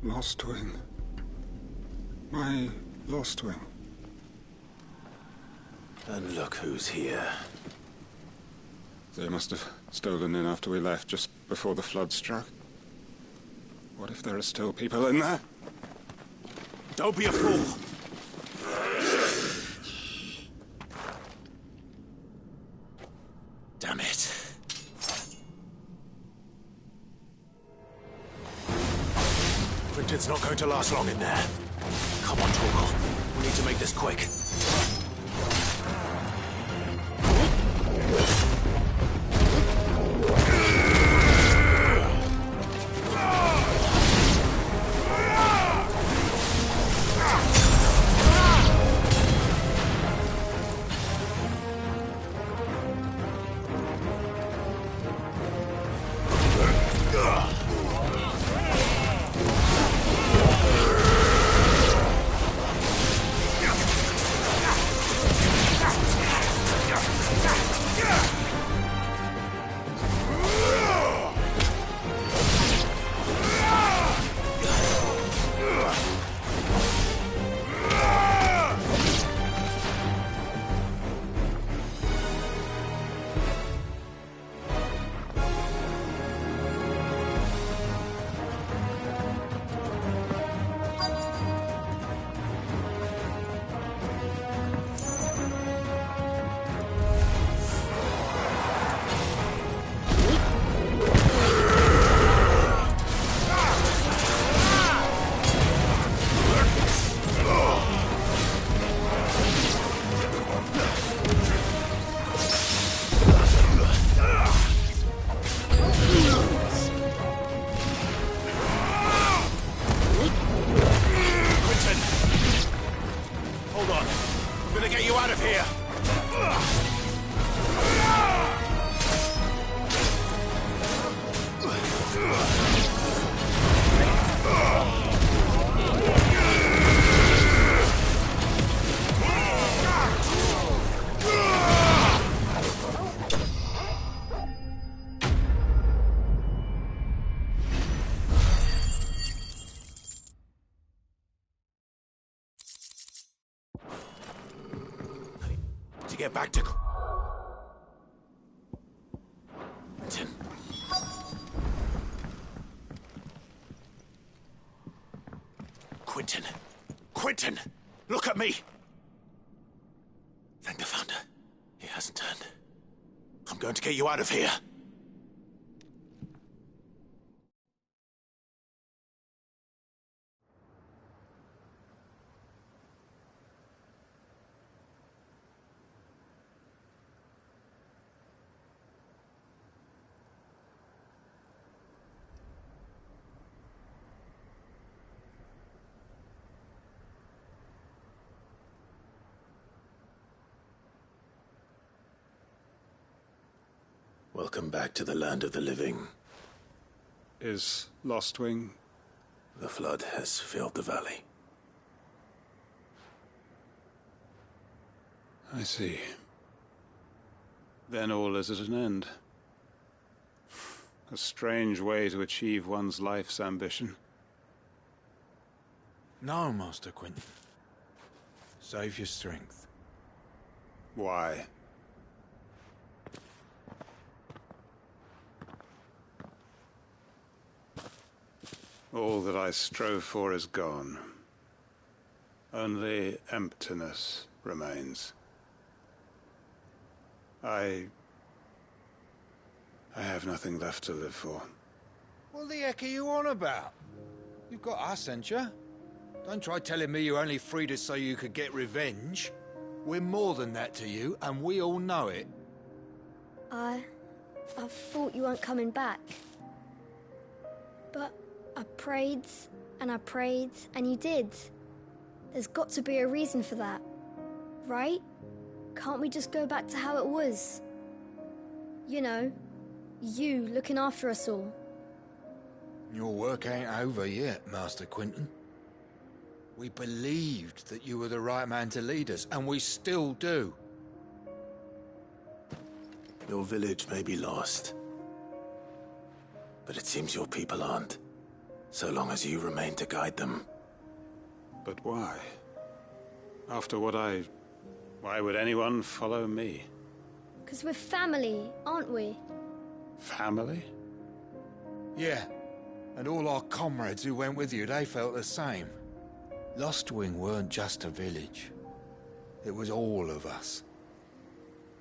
Lostwing. My Lostwing. And look who's here. They must have stolen in after we left, just before the flood struck. What if there are still people in there? Don't be a fool! Damn it. Quentin's not going to last long in there. Come on, Torgal. We need to make this quick. To get back to Quentin. Quentin. Quentin! Look at me! Thank the Founder. He hasn't turned. I'm going to get you out of here. Welcome back to the land of the living. Is Lostwing? The flood has filled the valley. I see. Then all is at an end. A strange way to achieve one's life's ambition. No, Master Quentin. Save your strength. Why? All that I strove for is gone. Only emptiness remains. I have nothing left to live for. What the heck are you on about? You've got us, ain't you? Don't try telling me you only freed us so you could get revenge. We're more than that to you, and we all know it. I thought you weren't coming back. But I prayed, and you did. There's got to be a reason for that, right? Can't we just go back to how it was? You know, you looking after us all. Your work ain't over yet, Master Quinton. We believed that you were the right man to lead us, and we still do. Your village may be lost, but it seems your people aren't, so long as you remain to guide them. But why? After what why would anyone follow me? 'Cause we're family, aren't we? Family? Yeah, and all our comrades who went with you, they felt the same. Lostwing weren't just a village. It was all of us.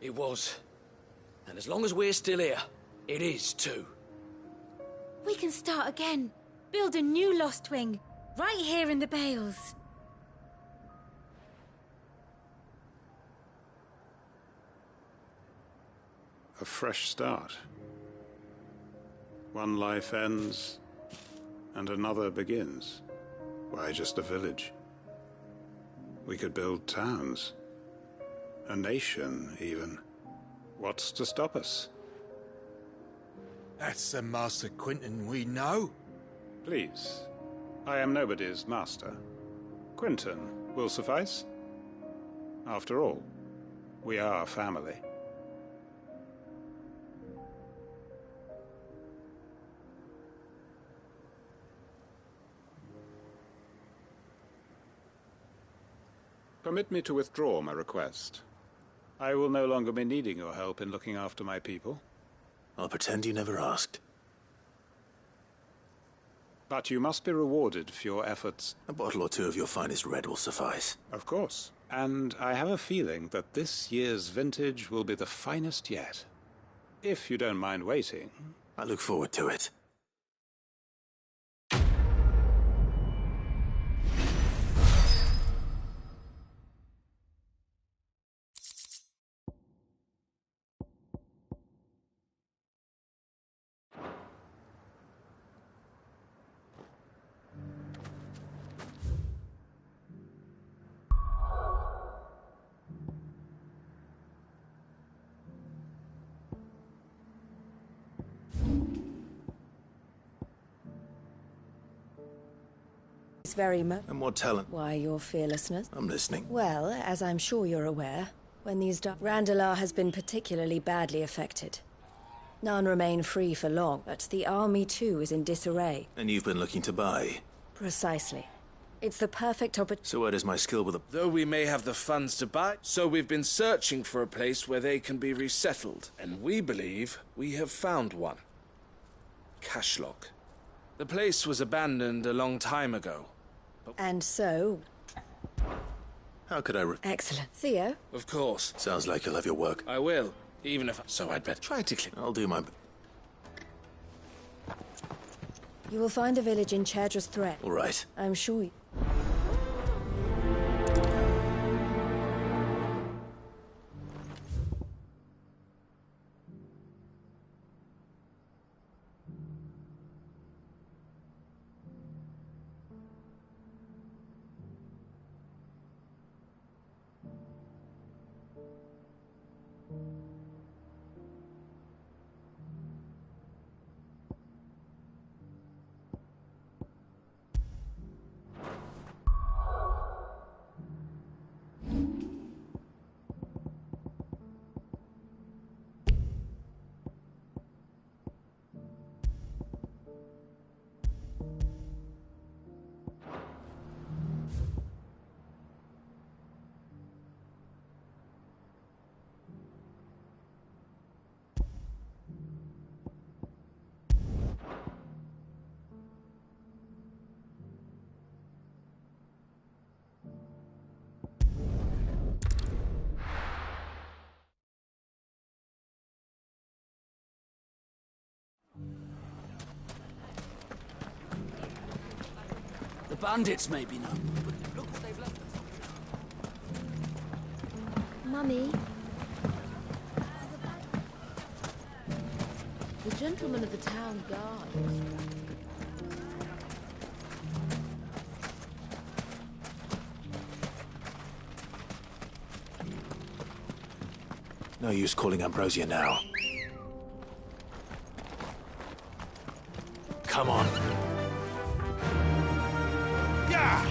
It was. And as long as we're still here, it is too. We can start again. Build a new Lostwing. Right here in the Bales. A fresh start. One life ends, and another begins. Why just a village? We could build towns. A nation, even. What's to stop us? That's the Master Quinton we know. Please. I am nobody's master. Quinton will suffice. After all, we are family. Permit me to withdraw my request. I will no longer be needing your help in looking after my people. I'll pretend you never asked. But you must be rewarded for your efforts. A bottle or two of your finest red will suffice. Of course. And I have a feeling that this year's vintage will be the finest yet. If you don't mind waiting. I look forward to it. Very much. And more talent. Why your fearlessness? I'm listening. Well, as I'm sure you're aware, when these Randalar has been particularly badly affected. None remain free for long, but the army too is in disarray. And you've been looking to buy? Precisely. It's the perfect opportunity. So where does my skill with Though we may have the funds to buy, so we've been searching for a place where they can be resettled, and we believe we have found one. Cashlock. The place was abandoned a long time ago. And so... How could I Excellent. Theo? Of course. Sounds like you'll have your work. I will, even if... So I'd better try to click. I'll do my... You will find a village in Chedra's Threat. All right. I'm sure bandits, maybe, no. But look what they've left us. Mummy, The gentleman of the town guard. No use calling Ambrosia now. Come on. Yeah!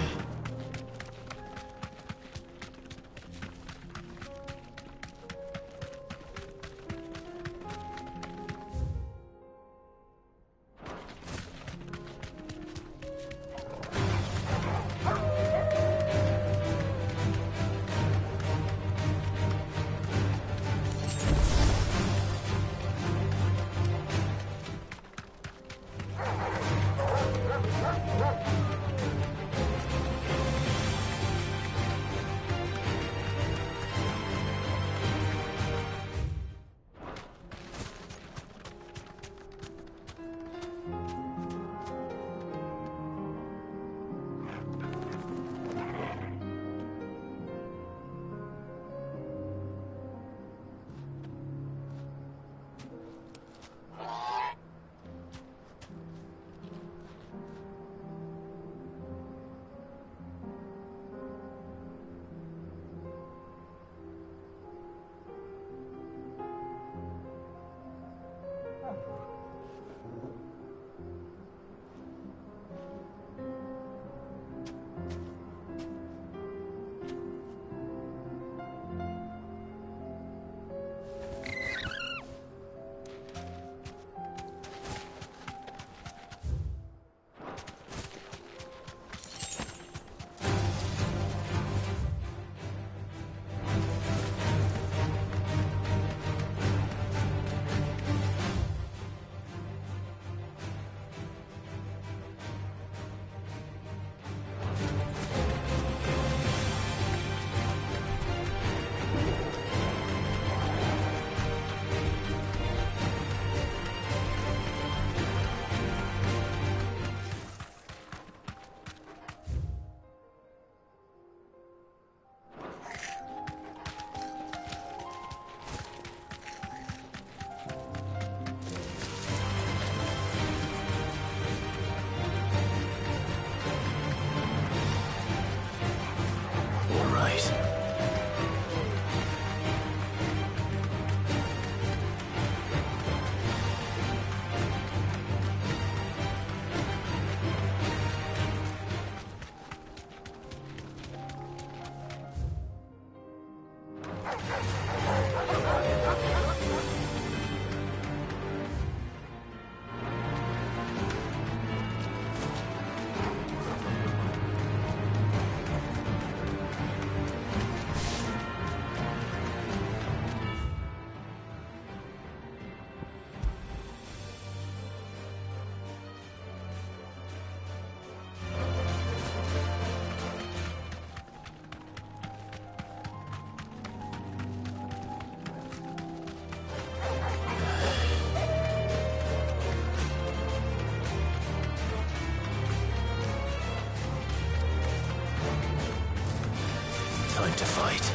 Time to fight.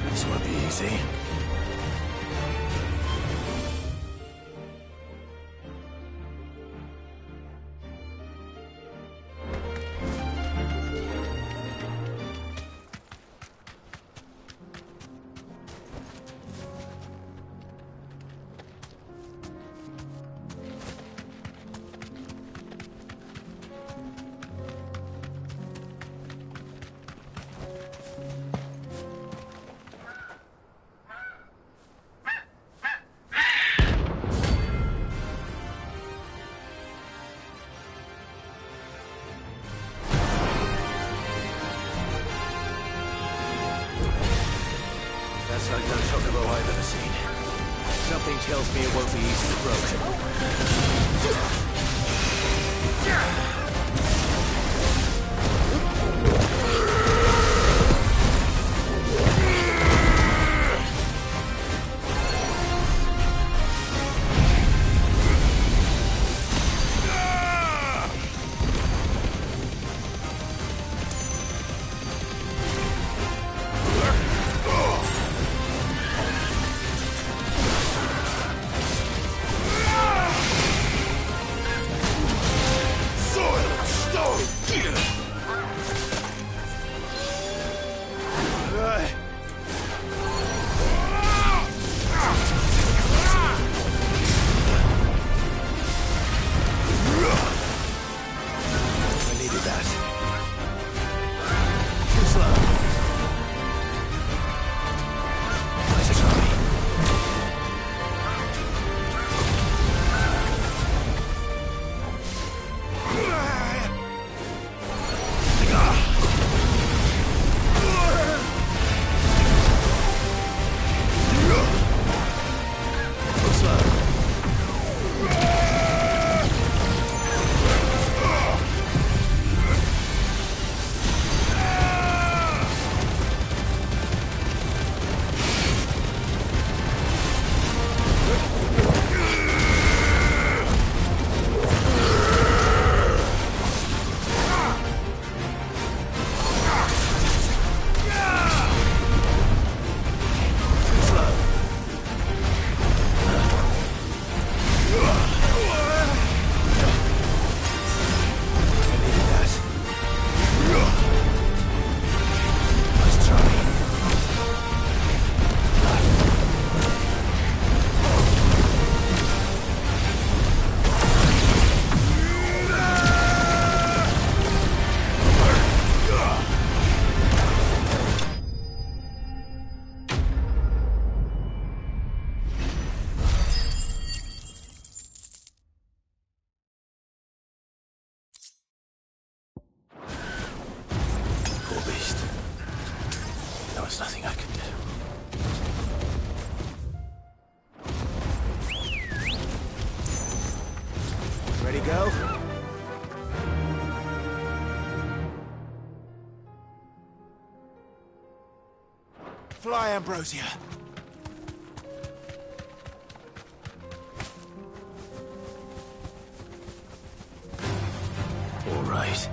This won't be easy. That's like no chocobo I've ever seen. Something tells me it won't be easily broken. There's nothing I can do. Ready, go? Fly, Ambrosia. All right.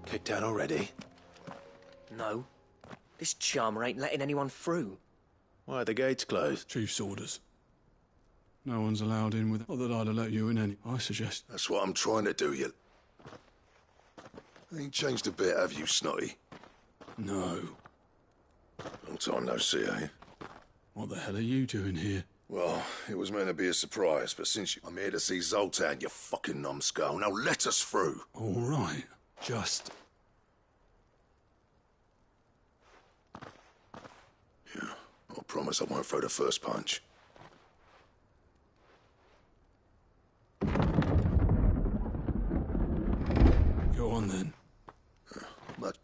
Kicked out already? No. This charmer ain't letting anyone through. Why are the gates closed? Chief's orders. No one's allowed in with... Not that I'd have let you in any. I suggest... That's what I'm trying to do, you... Ain't changed a bit, have you, Snotty? No. Long time no see, eh? What the hell are you doing here? Well, it was meant to be a surprise, but since I'm here to see Zoltan, you fucking numbskull. Now let us through. All right. Just... Yeah, I promise I won't throw the first punch. Go on, then. But...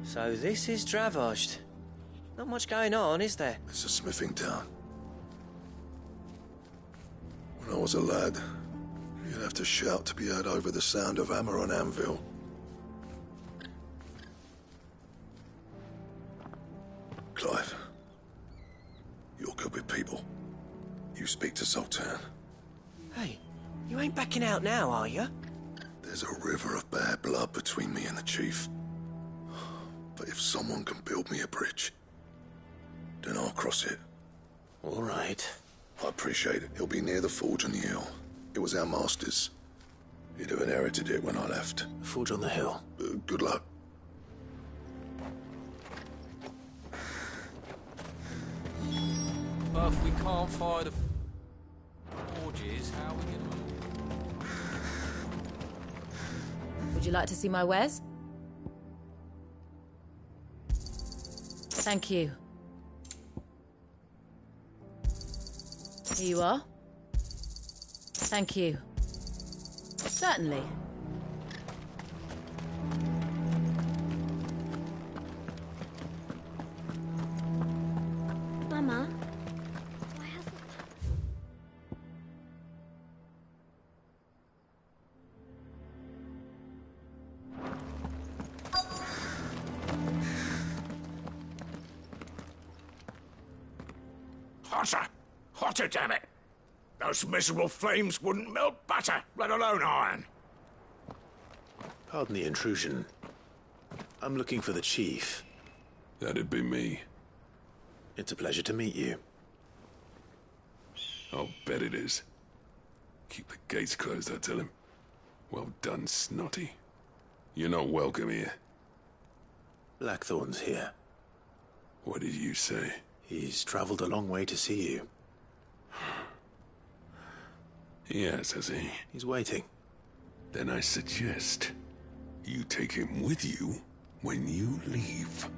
So this is Dravaged. Not much going on, is there? It's a smithing town. When I was a lad, you'd have to shout to be heard over the sound of hammer on anvil. Clive, you're good with people. You speak to Zoltan. Hey, you ain't backing out now, are you? There's a river of bad blood between me and the chief. But if someone can build me a bridge, then I'll cross it. All right. I appreciate it. He'll be near the forge on the hill. It was our master's. He'd have inherited it when I left. The forge on the hill. Good luck. But if we can't fire the forges, how are we gonna... Would you like to see my wares? Thank you. Here you are. Thank you. Certainly. Mama, why hasn't... Hotter! Hotter, damn it! Those miserable flames wouldn't melt butter, let alone iron. Pardon the intrusion. I'm looking for the chief. That'd be me. It's a pleasure to meet you. I'll bet it is. Keep the gates closed, I tell him. Well done, Snotty. You're not welcome here. Blackthorn's here. What did you say? He's traveled a long way to see you. Yes, has he? He's waiting. Then I suggest you take him with you when you leave.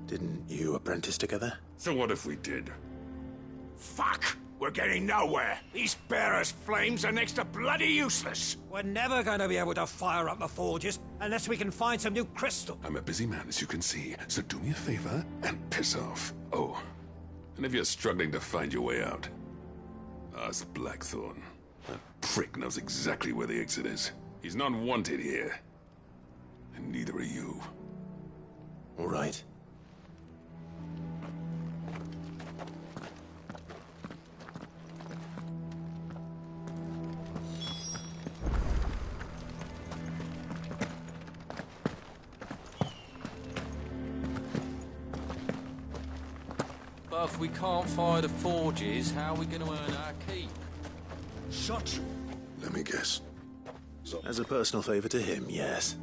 Didn't you apprentice together? So what if we did? Fuck! We're getting nowhere. These bearers' flames are next to bloody useless. We're never going to be able to fire up the forges unless we can find some new crystal. I'm a busy man, as you can see, so do me a favor and piss off. Oh, and if you're struggling to find your way out, ask Blackthorn. That prick knows exactly where the exit is. He's not wanted here. And neither are you. All right. But if we can't fire the forges, how are we going to earn our keep? Shut you. Let me guess. As a personal favor to him, yes.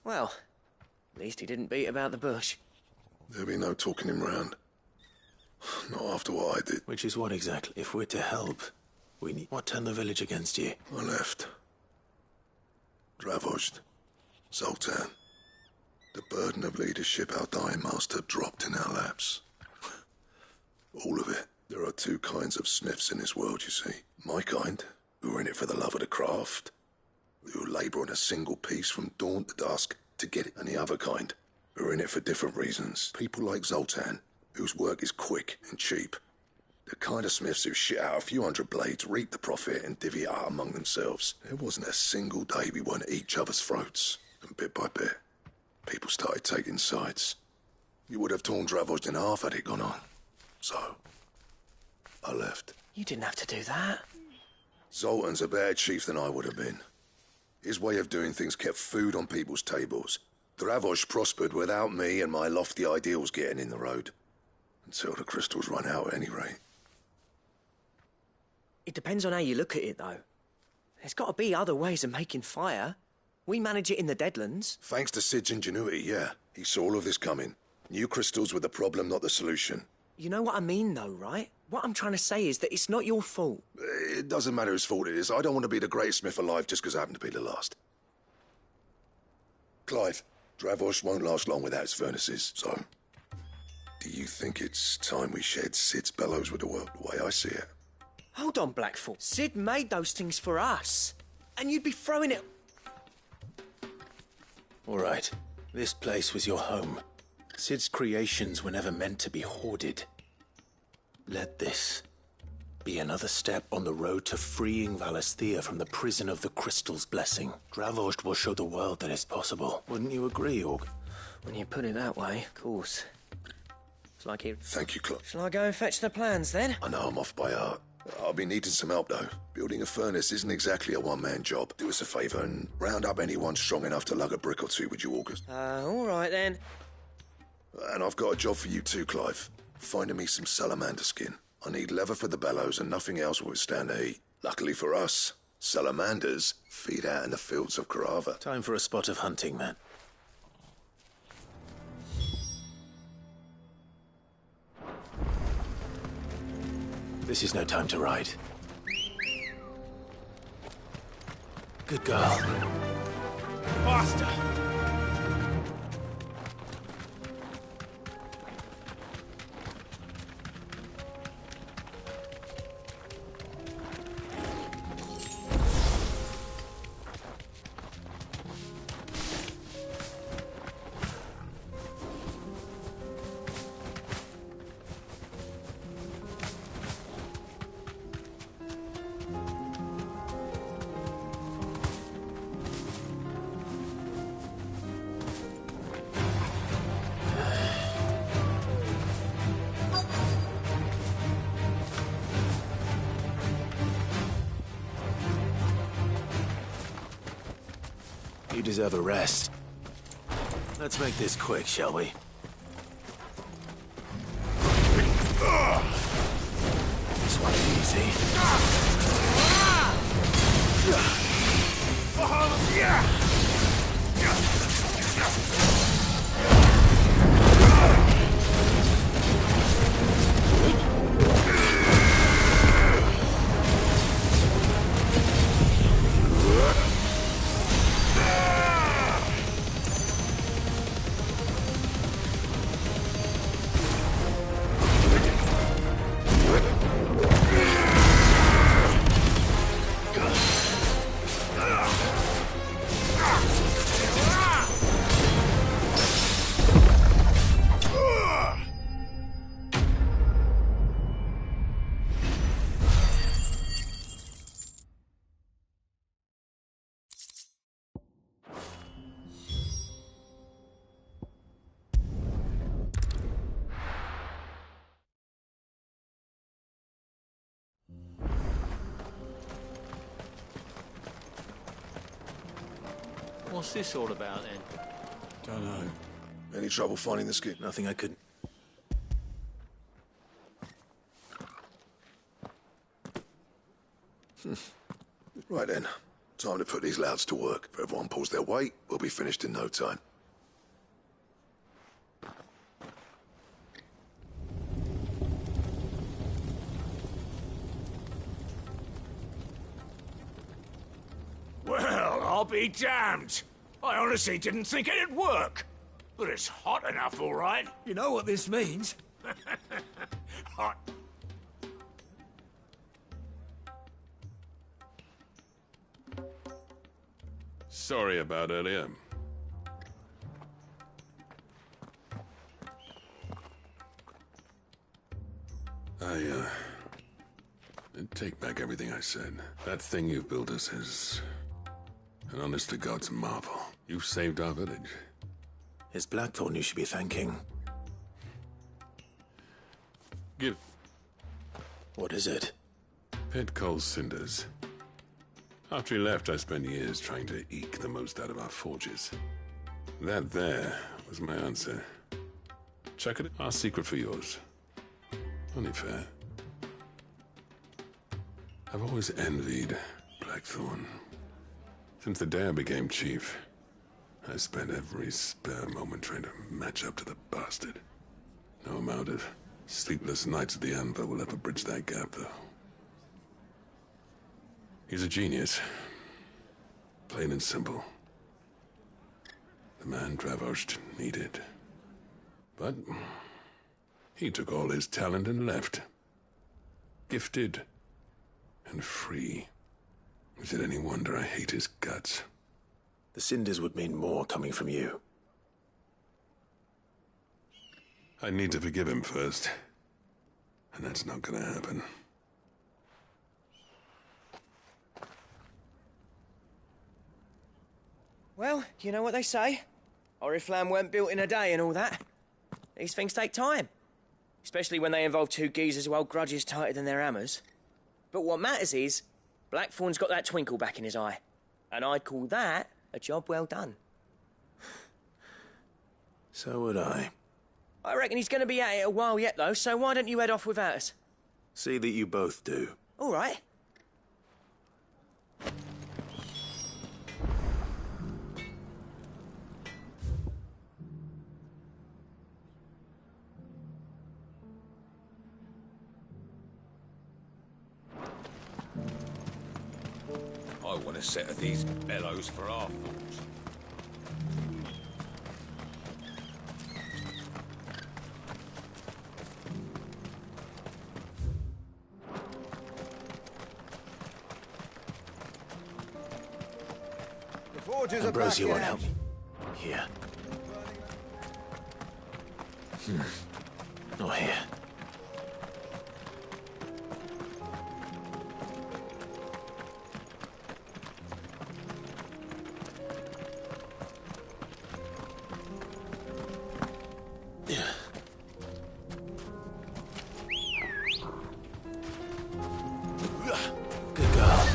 Well, at least he didn't beat about the bush. There'll be no talking him round. Not after what I did. Which is what exactly? If we're to help, we need... What turned the village against you? I left. Dravozd. Zoltan. The burden of leadership our dying master dropped in our laps. All of it. There are two kinds of smiths in this world, you see. My kind, who are in it for the love of the craft, who labour on a single piece from dawn to dusk to get it, and the other kind, who are in it for different reasons. People like Zoltan, whose work is quick and cheap. The kind of smiths who shit out a few hundred blades, reap the profit, and divvy it out among themselves. There wasn't a single day we weren't at each other's throats, and bit by bit, people started taking sides. You would have torn Dravozd in half had it gone on. So, I left. You didn't have to do that. Zoltan's a better chief than I would have been. His way of doing things kept food on people's tables. Dravozd prospered without me and my lofty ideals getting in the road. Until the crystals run out at any rate. It depends on how you look at it, though. There's got to be other ways of making fire. We manage it in the Deadlands. Thanks to Sid's ingenuity, yeah. He saw all of this coming. New crystals were the problem, not the solution. You know what I mean, though, right? What I'm trying to say is that it's not your fault. It doesn't matter whose fault it is. I don't want to be the greatest smith alive just because I happen to be the last. Clive, Dravozd won't last long without its furnaces, so... Do you think it's time we shared Sid's bellows with the world, the way I see it? Hold on, Blackfoot. Sid made those things for us. And you'd be throwing it... All right. This place was your home. Sid's creations were never meant to be hoarded. Let this be another step on the road to freeing Valisthea from the prison of the Crystal's blessing. Dravozd will show the world that it's possible. Wouldn't you agree, Org? When you put it that way, of course. It's like it... Thank you, Clive. Shall I go and fetch the plans, then? I know I'm off by heart. I'll be needing some help, though. Building a furnace isn't exactly a one-man job. Do us a favour and round up anyone strong enough to lug a brick or two, would you, August? All right, then. And I've got a job for you too, Clive. Finding me some salamander skin. I need leather for the bellows and nothing else will withstand the heat. Luckily for us, salamanders feed out in the fields of Karava. Time for a spot of hunting, then. This is no time to ride. Good girl. Faster! You deserve a rest. Let's make this quick, shall we? This one is easy. What's this all about, then? Don't know. Any trouble finding the skin? Nothing I could... Right then. Time to put these louds to work. If everyone pulls their weight, we'll be finished in no time. Well, I'll be damned. I honestly didn't think it'd work. But it's hot enough, all right. You know what this means? Hot. Sorry about earlier. I take back everything I said. That thing you built us is an honest-to-God's marvel. You saved our village. It's Blackthorn you should be thanking. Give... What is it? Pit coal cinders. After he left, I spent years trying to eke the most out of our forges. That there was my answer. Check it. Our secret for yours. Only fair. I've always envied Blackthorn. Since the day I became chief, I spent every spare moment trying to match up to the bastard. No amount of sleepless nights at the Anvil will ever bridge that gap, though. He's a genius. Plain and simple. The man Dravost needed. But he took all his talent and left. Gifted and free. Is it any wonder I hate his guts? The cinders would mean more coming from you. I need to forgive him first. And that's not gonna happen. Well, you know what they say. Oriflamme weren't built in a day and all that. These things take time. Especially when they involve two geezers who hold grudges tighter than their hammers. But what matters is, Blackthorn's got that twinkle back in his eye. And I'd call that a job well done. So would I. I reckon he's going to be at it a while yet, though, so why don't you head off without us? See that you both do. All right. I want a set of these bellows for our forge. The forges are Ambrosia back won't in. help me. Here. Not here. Good girl.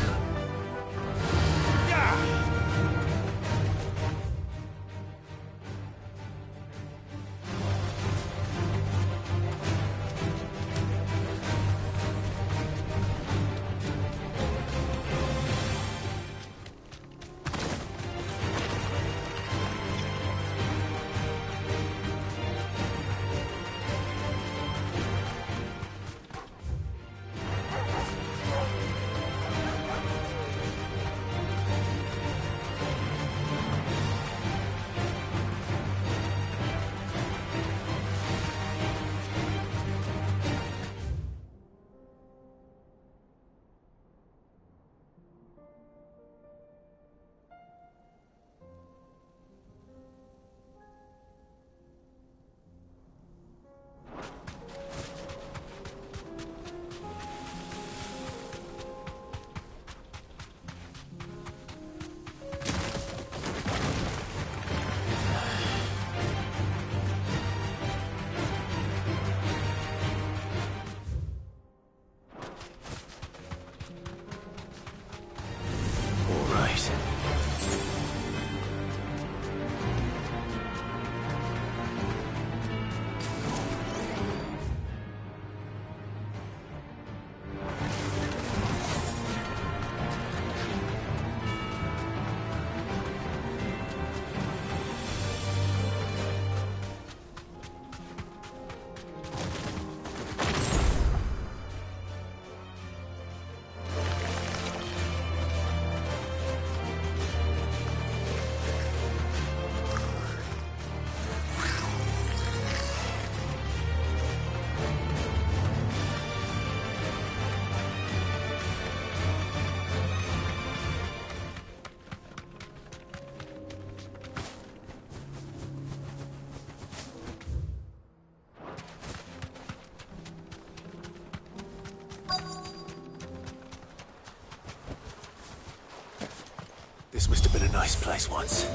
This must have been a nice place once.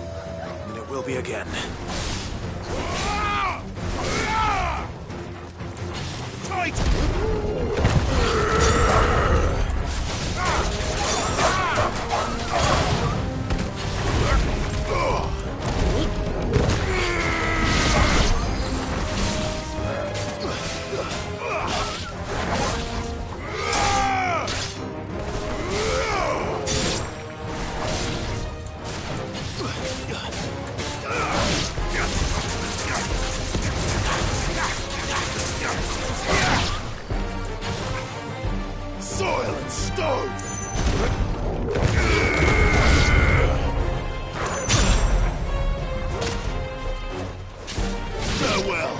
And it will be again. Soil and stone! Farewell!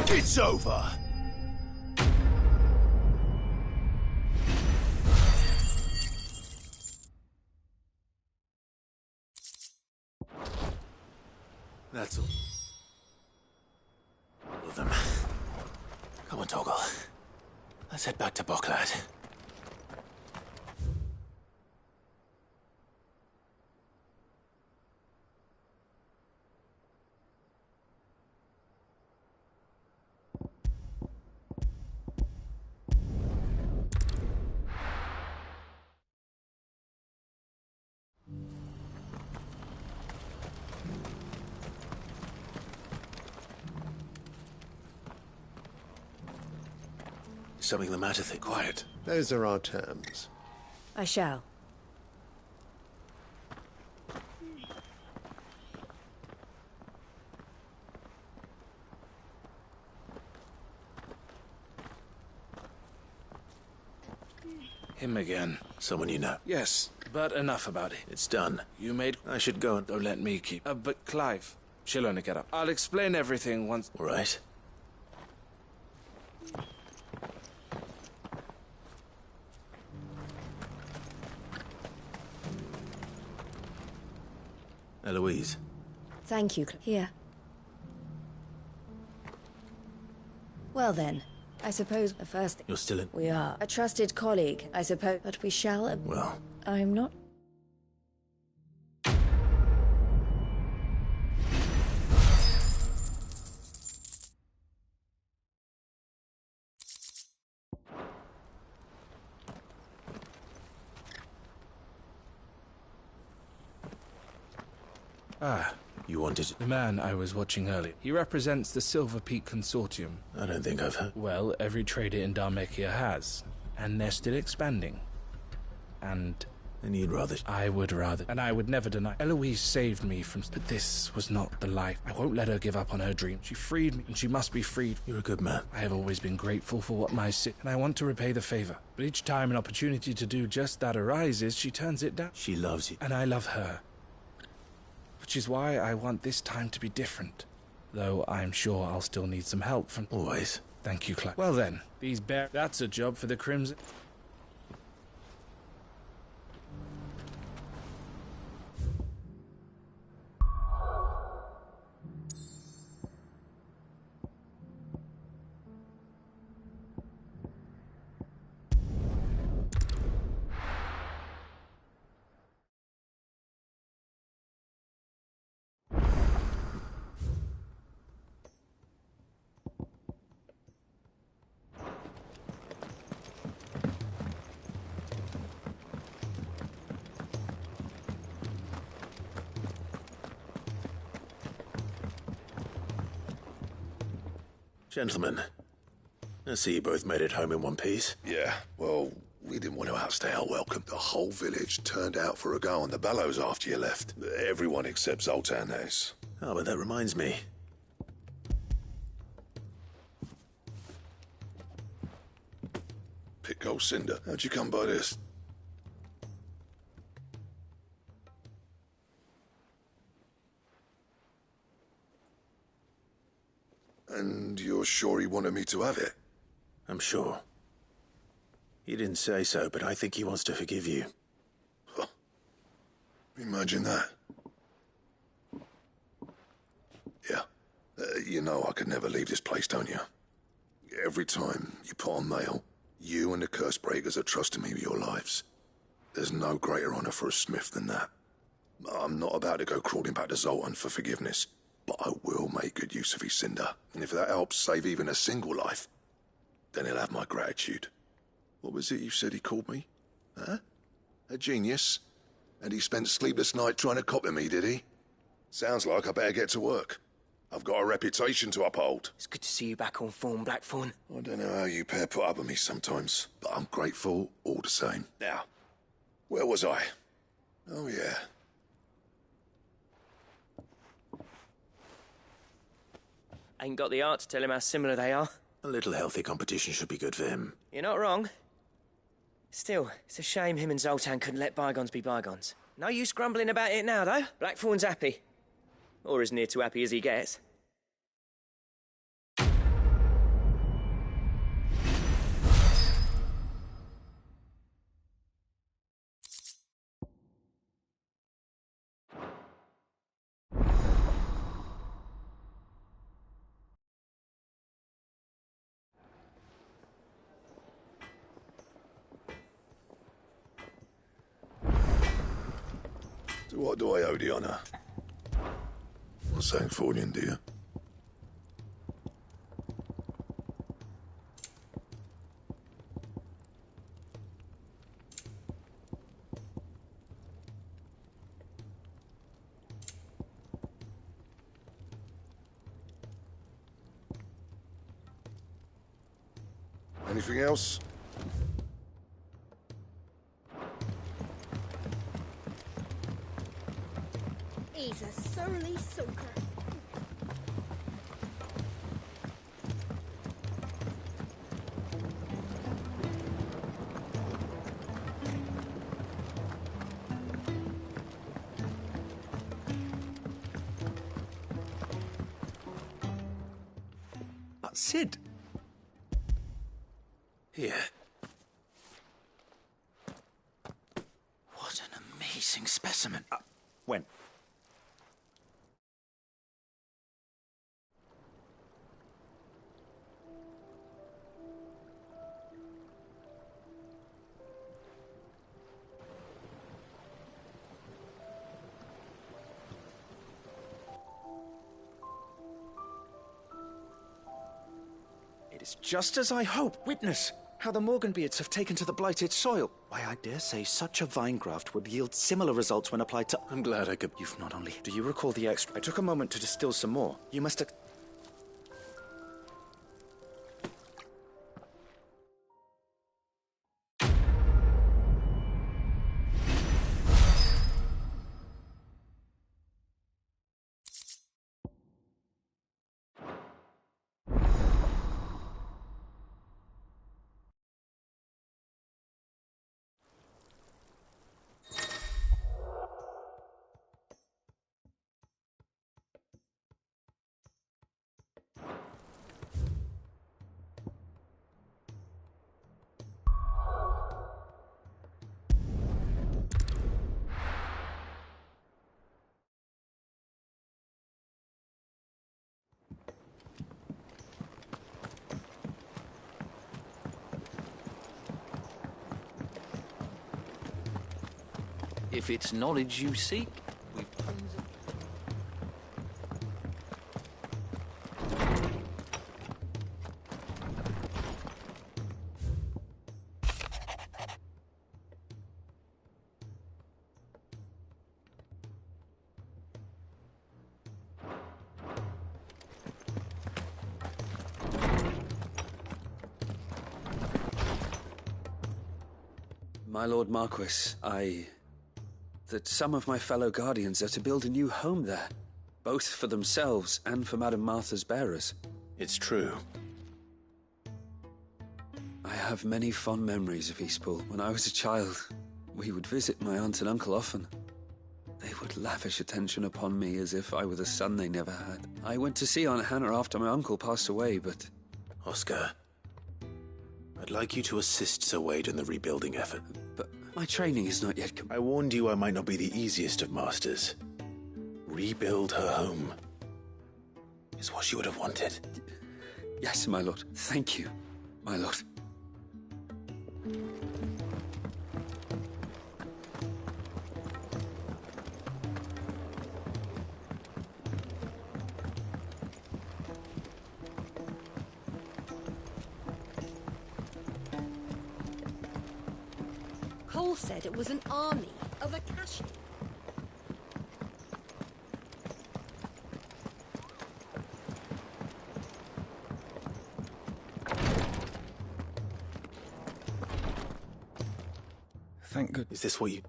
It's over! That's all. All of them. Come on, Toggle. Let's head back to Boklad. Something the matter, thick? Quiet. Those are our terms. I shall. Him again. Someone you know. Yes, but enough about it. It's done. You made... I should go and... Don't let me keep... but Clive, she'll only get up. I'll explain everything once... All right. Eloise. Thank you. Here. Well then, I suppose the first... You're still in... We are. A trusted colleague, I suppose. But we shall... Well... I'm not... Ah, you wanted... The man I was watching earlier. He represents the Silver Peak Consortium. I don't think I've heard... Well, every trader in Dharmekia has. And they're still expanding. And you'd rather... I would rather. And I would never deny. Eloise saved me from... But this was not the life. I won't let her give up on her dream. She freed me, and she must be freed. You're a good man. I have always been grateful for what my and I want to repay the favor. But each time an opportunity to do just that arises, she turns it down. She loves you. And I love her. Which is why I want this time to be different. Though I'm sure I'll still need some help from... Always. Thank you, Clive. Well then, these bear... That's a job for the Crimson... Gentlemen, I see you both made it home in one piece. Yeah, well, we didn't want to outstay our welcome. The whole village turned out for a go on the bellows after you left. Everyone except Zoltan is. Oh, but that reminds me. Pick old Cinder. How'd you come by this? And you're sure he wanted me to have it? I'm sure. He didn't say so, but I think he wants to forgive you. Huh. Imagine that. Yeah. You know I could never leave this place, don't you? Every time you put on mail, you and the curse breakers are trusting me with your lives. There's no greater honor for a smith than that. I'm not about to go crawling back to Zoltan for forgiveness, but I will make good use of his cinder. And if that helps save even a single life, then he'll have my gratitude. What was it you said he called me? Huh? A genius? And he spent sleepless nights trying to copy me, did he? Sounds like I better get to work. I've got a reputation to uphold. It's good to see you back on form, Blackthorn. I don't know how you pair put up with me sometimes, but I'm grateful all the same. Now, where was I? Oh, yeah. Ain't got the art to tell him how similar they are. A little healthy competition should be good for him. You're not wrong. Still, it's a shame him and Zoltan couldn't let bygones be bygones. No use grumbling about it now, though. Blackthorn's happy. Or as near to happy as he gets. To what do I owe the honor? For saying Fornian, dear. Anything else? He's a surly soaker. Sid. Here. What an amazing specimen. When? It is just as I hope. Witness how the Morganbeards have taken to the blighted soil. Why, I dare say such a vine graft would yield similar results when applied to... I'm glad I could... You've not only... Do you recall the extra... I took a moment to distill some more. You must have... If it's knowledge you seek, we've tons of... My Lord Marquis, that some of my fellow Guardians are to build a new home there, both for themselves and for Madame Martha's bearers. It's true. I have many fond memories of Eastpool. When I was a child, we would visit my aunt and uncle often. They would lavish attention upon me as if I were the son they never had. I went to see Aunt Hannah after my uncle passed away, but... Oscar, I'd like you to assist Sir Wade in the rebuilding effort. But my training is not yet I warned you I might not be the easiest of masters. Rebuild her home is what she would have wanted. Yes, my lord. Thank you, my lord. Cole said it was an army of Akashi. Thank God. Is this what you...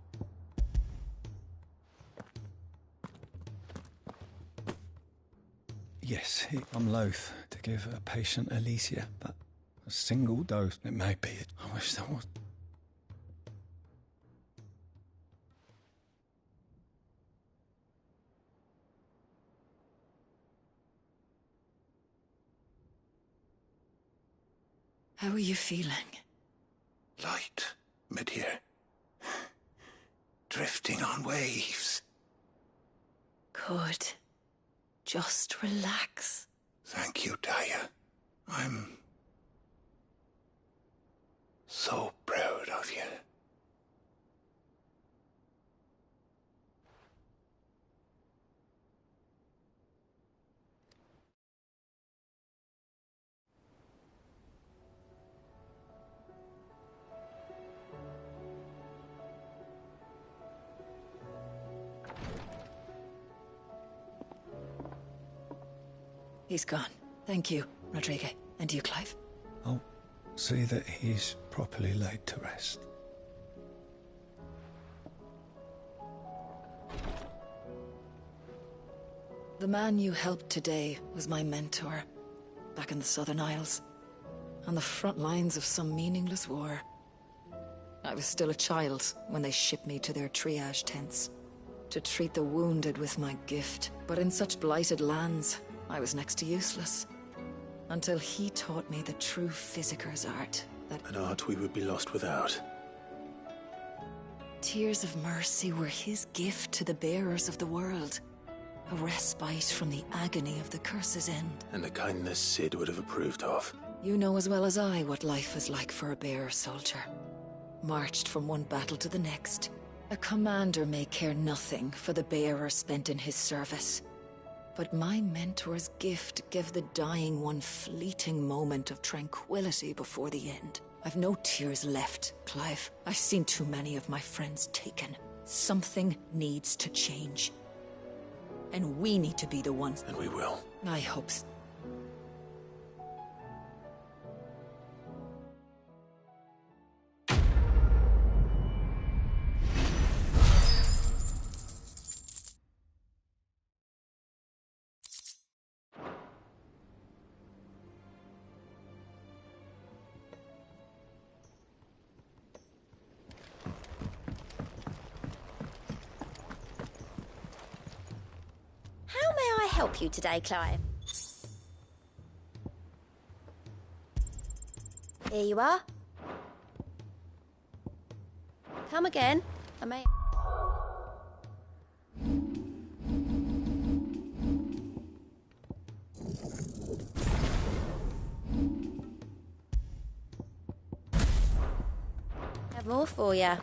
Yes, I'm loath to give a patient Alicia, but a single dose, it may be. I wish there was. How are you feeling? Light, mid-here. Drifting on waves. Good. Just relax. Thank you, Daya. I'm so proud of you. He's gone. Thank you, Rodrigo. And you, Clive. I'll see that he's properly laid to rest. The man you helped today was my mentor, back in the Southern Isles, on the front lines of some meaningless war. I was still a child when they shipped me to their triage tents, to treat the wounded with my gift. But in such blighted lands, I was next to useless. Until he taught me the true physicker's art. An art we would be lost without. Tears of mercy were his gift to the bearers of the world. A respite from the agony of the curse's end. And a kindness Sid would have approved of. You know as well as I what life is like for a bearer soldier. Marched from one battle to the next. A commander may care nothing for the bearer spent in his service. But my mentor's gift gave the dying one fleeting moment of tranquility before the end. I've no tears left, Clive. I've seen too many of my friends taken. Something needs to change. And we need to be the ones. And we will. I hope so. How may I help you today, Clive? Here you are. Come again. I may... have more for you.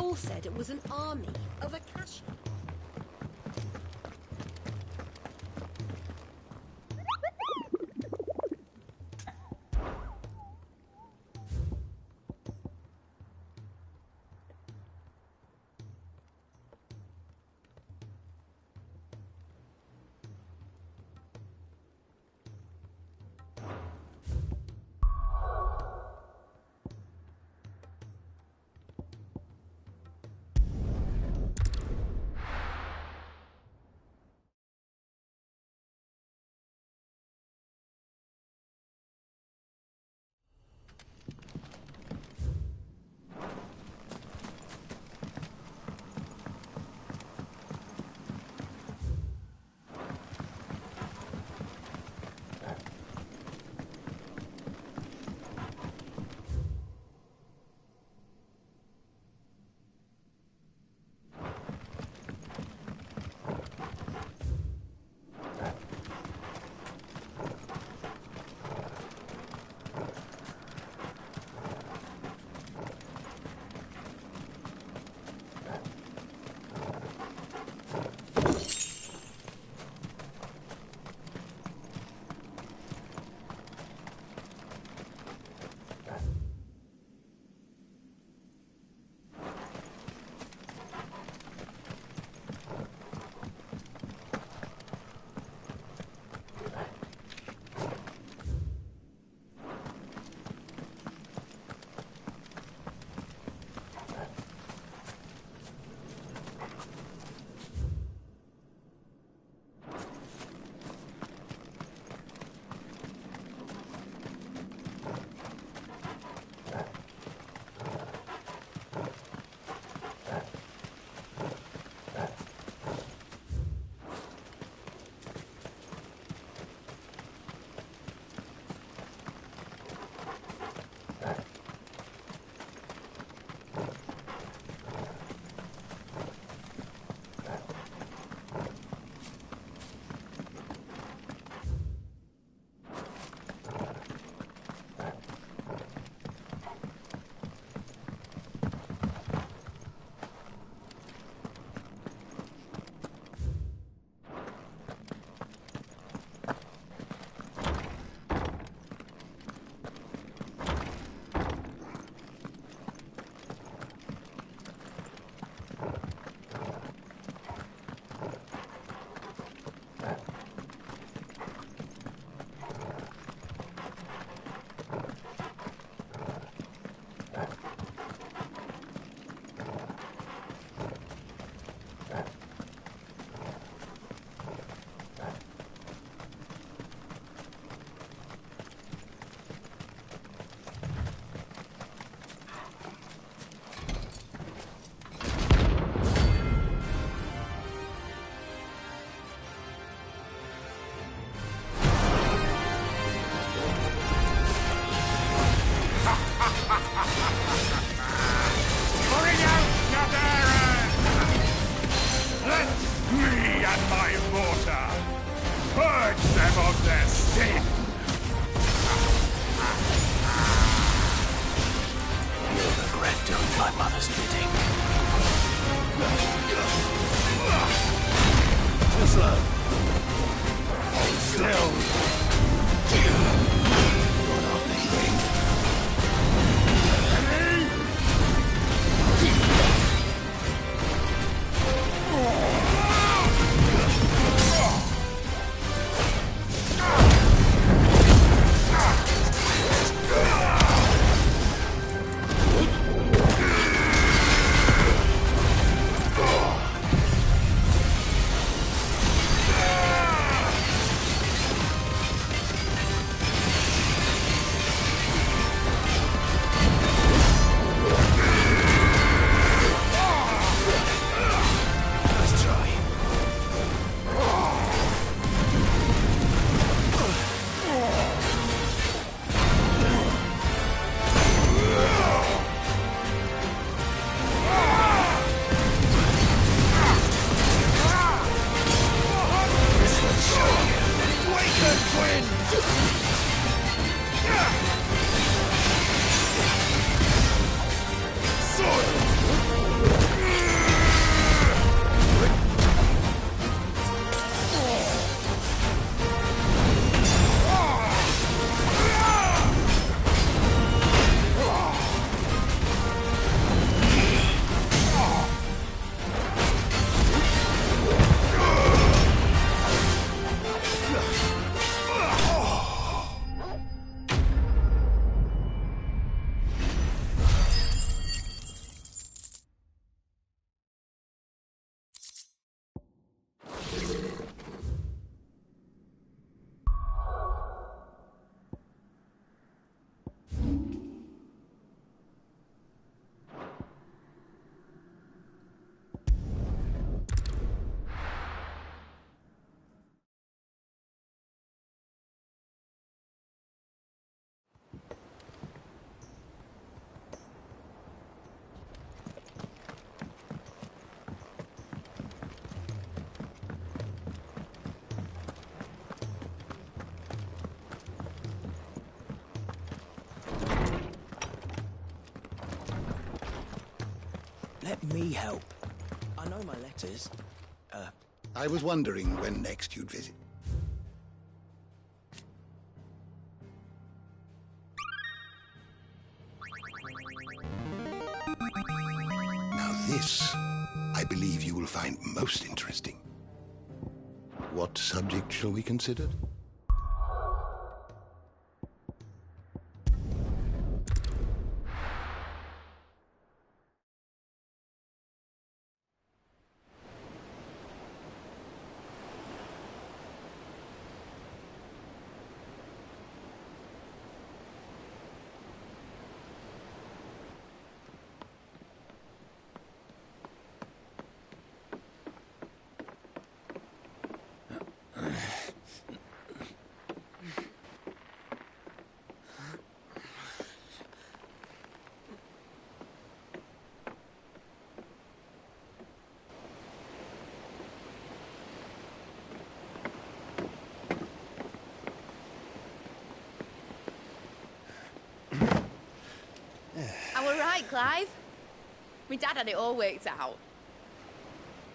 all said it was an army of Ffxvi. Let me help. I know my letters. I was wondering when next you'd visit. Now this, I believe you will find most interesting. What subject shall we consider? I were right, Clive. My dad had it all worked out.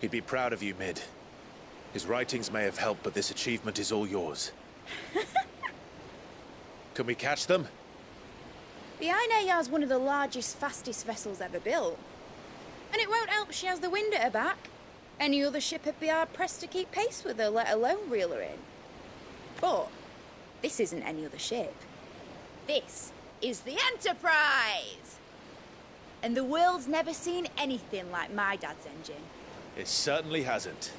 He'd be proud of you, Mid. His writings may have helped, but this achievement is all yours. Can we catch them? The Ainayar's one of the largest, fastest vessels ever built. And it won't help she has the wind at her back. Any other ship would be hard-pressed to keep pace with her, let alone reel her in. But this isn't any other ship. This is the Enterprise! And the world's never seen anything like my dad's engine. It certainly hasn't.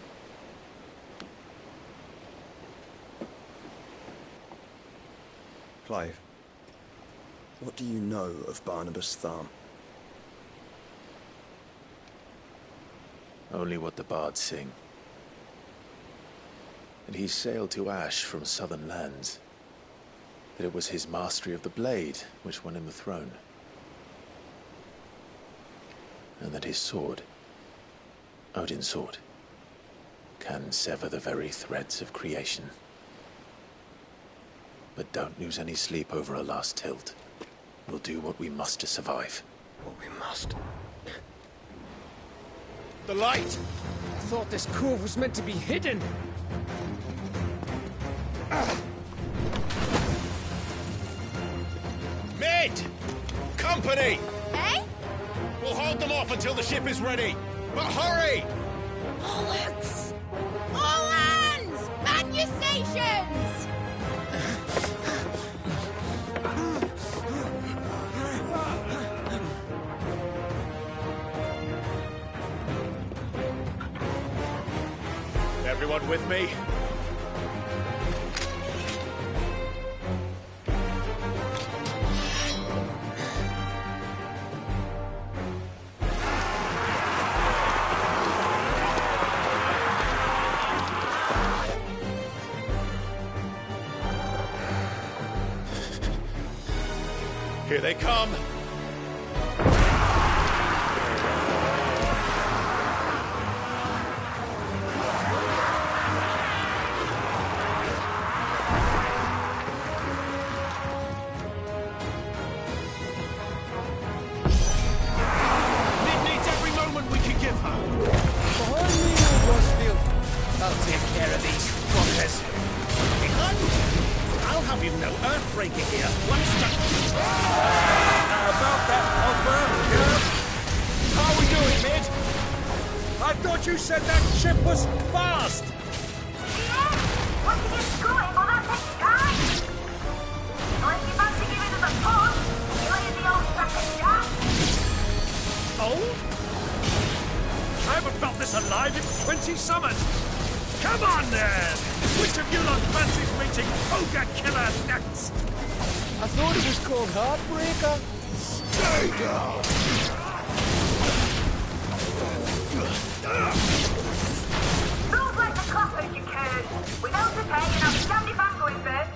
Clive, what do you know of Barnabas Thumb? Only what the bards sing. And he sailed to Ash from southern lands. That it was his mastery of the blade which won him the throne. And that his sword, Odin's sword, can sever the very threads of creation. But don't lose any sleep over a last tilt. We'll do what we must to survive. What we must. The light! I thought this cove was meant to be hidden. Mid! Company! Eh? We'll hold them off until the ship is ready. But hurry! Bollocks! All hands! Man your stations! Everyone with me? Here they come! I'll take care of these fuckers. I'll have you know, Earthbreaker here. What's the... about that offer, yeah? How are we doing, Mid? I thought you said that ship was fast. Yeah, once it gets going, well, that takes time. Unless you fancy giving us a push, you'll hit the old sack of jam. Old? I haven't felt this alive in 20 summers. Come on, then! Which of you lot fancies meeting Ogre Killer next? I thought it was called Heartbreaker. Stay down! Rules like the coppers, you could. Without the pay, and I'll be damned if I'm going first.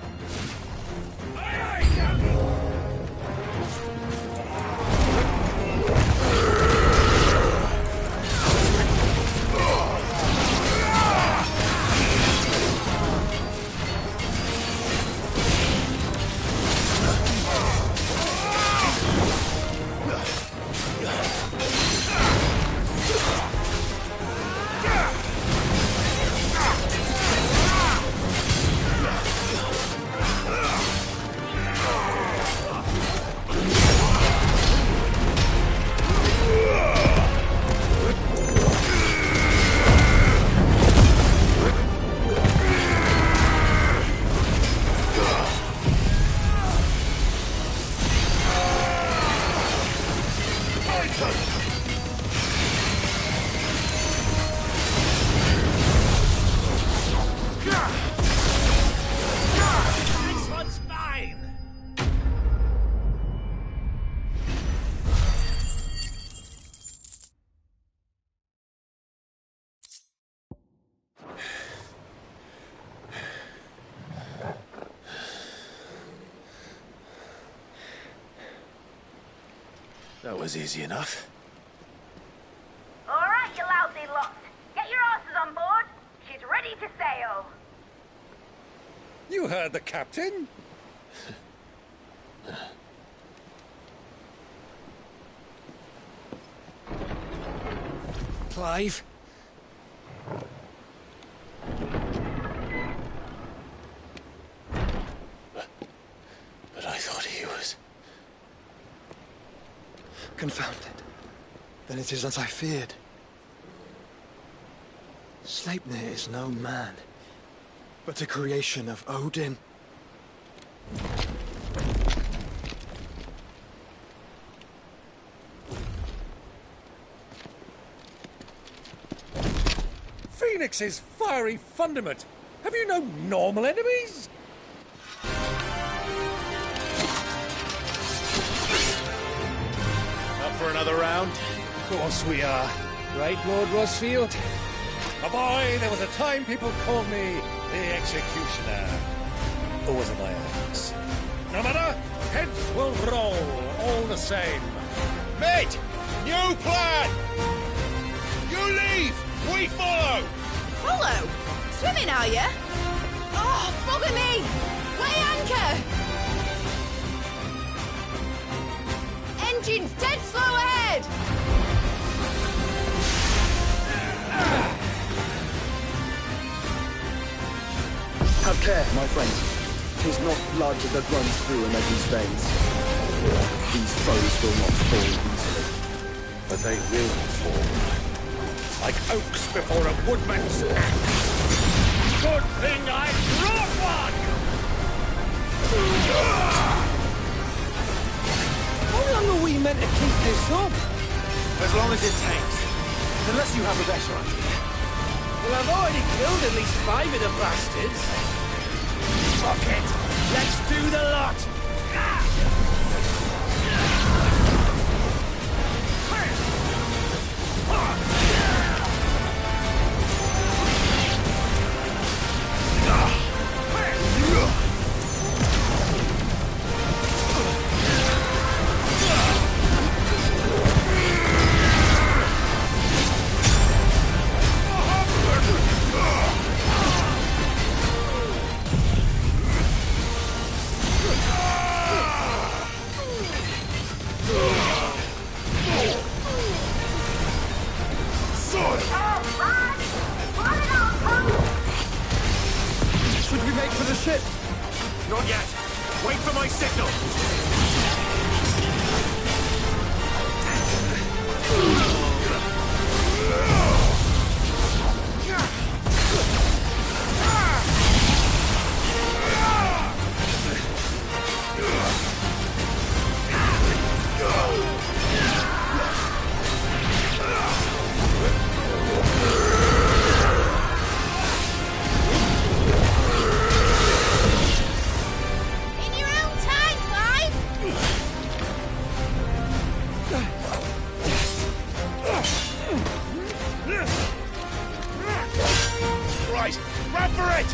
This one's mine! That was easy enough. All right, you lousy lot. Get your asses on board. She's ready to sail. You heard the captain. Clive? But I thought he was... Confounded. Then it is as I feared. Sleipnir is no man, but a creation of Odin. Phoenix's fiery fundament. Have you no normal enemies? Up for another round? Of course we are. Right, Lord Rosfield? My boy, there was a time people called me the Executioner. Always in my hands. No matter, heads will roll all the same. Mate! New plan! You leave! We follow! Follow? Swimming, are you? Oh, bugger me! Weigh anchor! Engines dead slow ahead! Have care, my friends. 'Tis not blood that runs through an Eddie's veins. These foes will not fall easily, but they will fall. Like oaks before a woodman's axe. Good thing I brought one! How long are we meant to keep this up? As long as it takes. Unless you have a better idea. Well, I've already killed at least 5 of the bastards. Fuck it! Let's do the lot! Should we make for the ship? Not yet. Wait for my signal. In your own time, Clive! Right, run for it!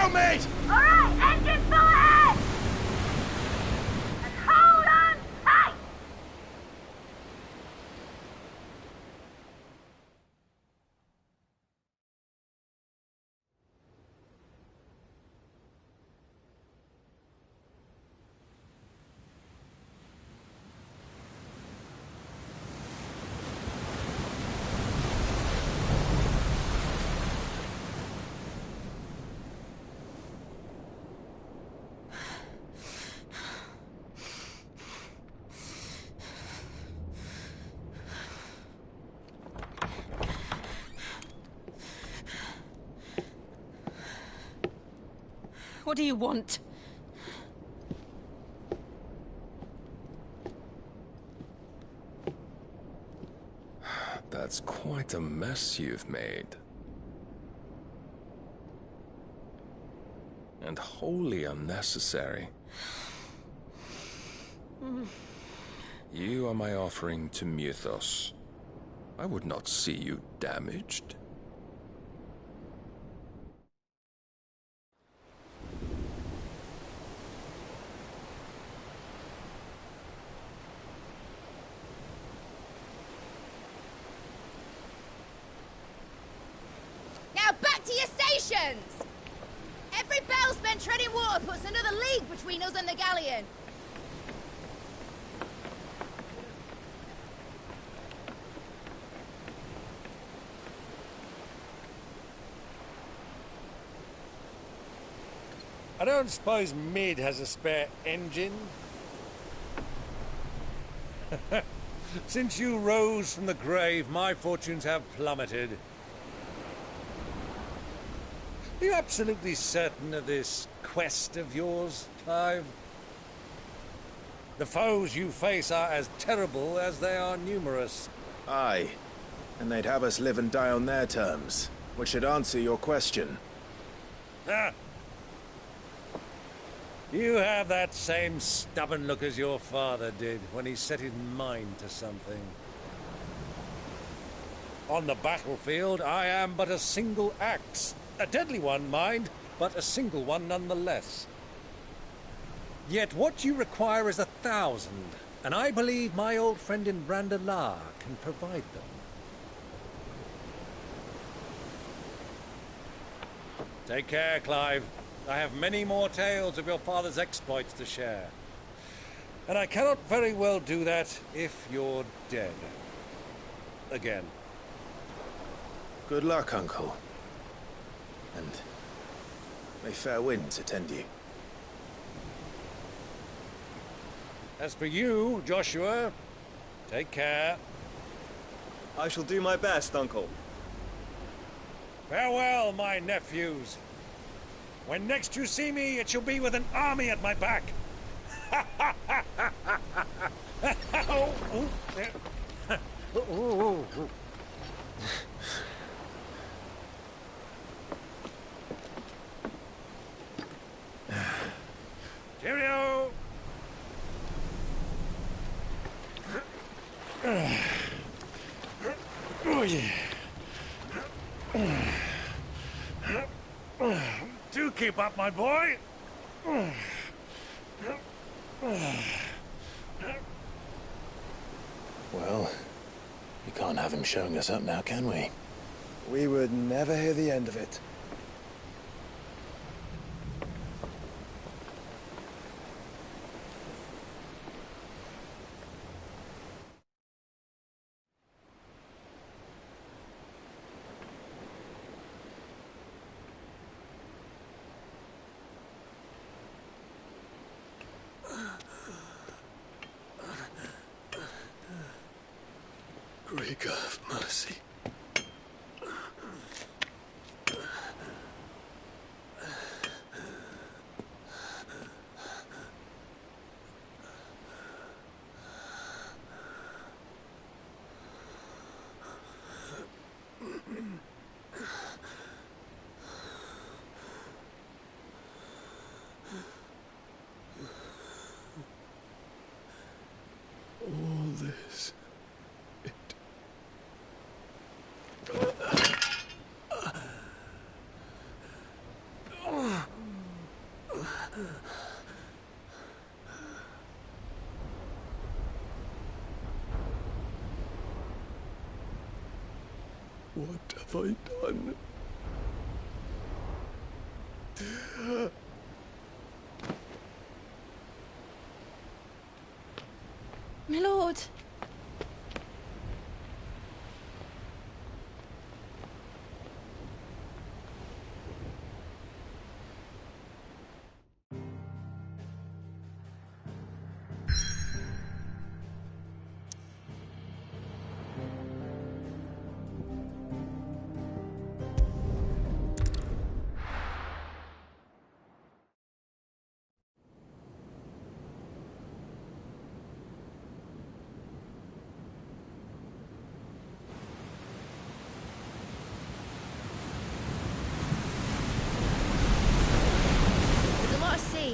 Follow me! Alright, engine full ahead! And hold on tight! What do you want? That's quite a mess you've made. And wholly unnecessary. You are my offering to Mythos. I would not see you damaged. Now back to your stations! Every bell spent treading water puts another league between us and the galleon. I don't suppose Mid has a spare engine? Since you rose from the grave, my fortunes have plummeted. Are you absolutely certain of this quest of yours, Clive? The foes you face are as terrible as they are numerous. Aye. And they'd have us live and die on their terms, which should answer your question. Ah! You have that same stubborn look as your father did when he set his mind to something. On the battlefield, I am but a single axe. A deadly one, mind, but a single one nonetheless. Yet what you require is 1,000, and I believe my old friend in Brandalar can provide them. Take care, Clive. I have many more tales of your father's exploits to share. And I cannot very well do that if you're dead. Again. Good luck, Uncle. And may fair winds attend you. As for you, Joshua, take care. I shall do my best, Uncle. Farewell, my nephews. When next you see me, it shall be with an army at my back. Cheerio! Oh, yeah. Do keep up, my boy. Well, we can't have him showing us up now, can we? We would never hear the end of it. Great God of mercy. All this, What have I done? My lord.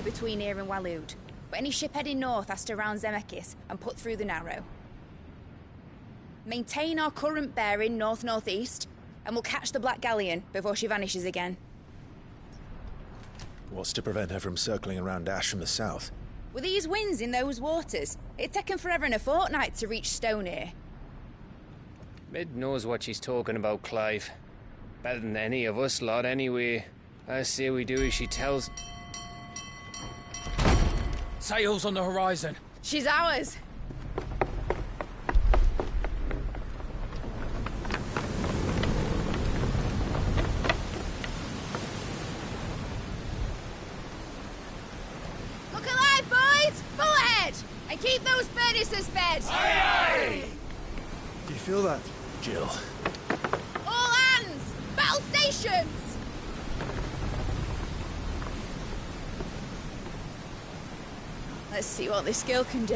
Between here and Waloed, but any ship heading north has to round Zemeckis and put through the Narrow. Maintain our current bearing north-northeast, and we'll catch the Black Galleon before she vanishes again. What's to prevent her from circling around Ash from the south? With these winds in those waters, it'd taken forever and a fortnight to reach Stonehere. Mid knows what she's talking about, Clive. Better than any of us lot, anyway. I say we do as she tells. Sails on the horizon. She's ours. Look alive, boys! Full ahead! And keep those furnaces fed! Aye, aye! Do you feel that, Jill? All hands! Battle stations! Let's see what this girl can do.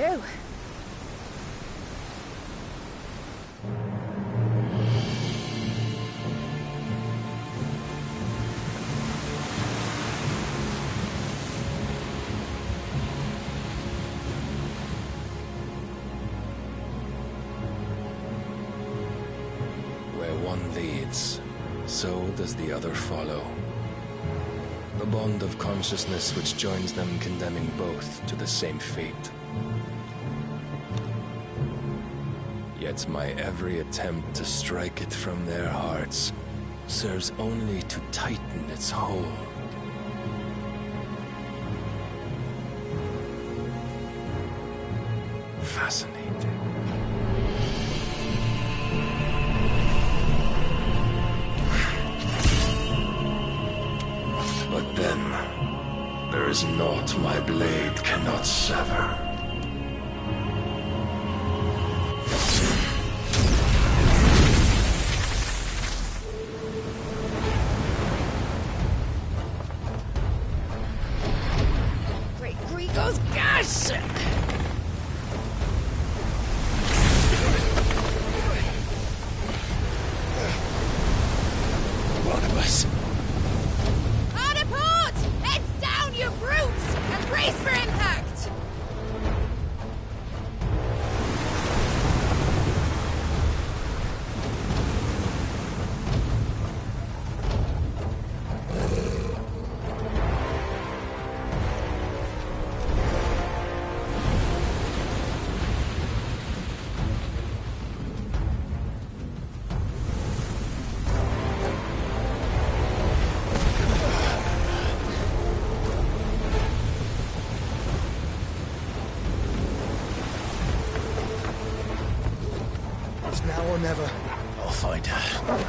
Where one leads, so does the other follow. A bond of consciousness which joins them, condemning both to the same fate. Yet my every attempt to strike it from their hearts serves only to tighten its hold. Fascinating. But then, there is naught my blade cannot sever. Great Grigos, gosh! Barnabas. Hard port! Heads down, you brutes! And brace for impact! It's now or never. I'll find her.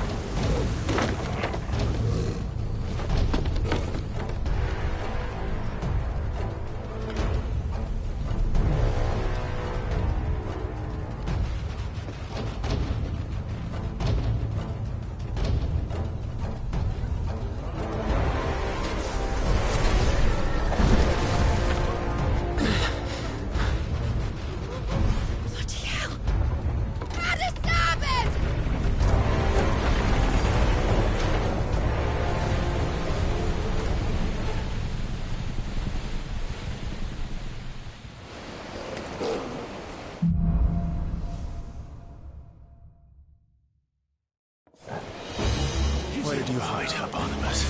Where did you hide her, Barnabas?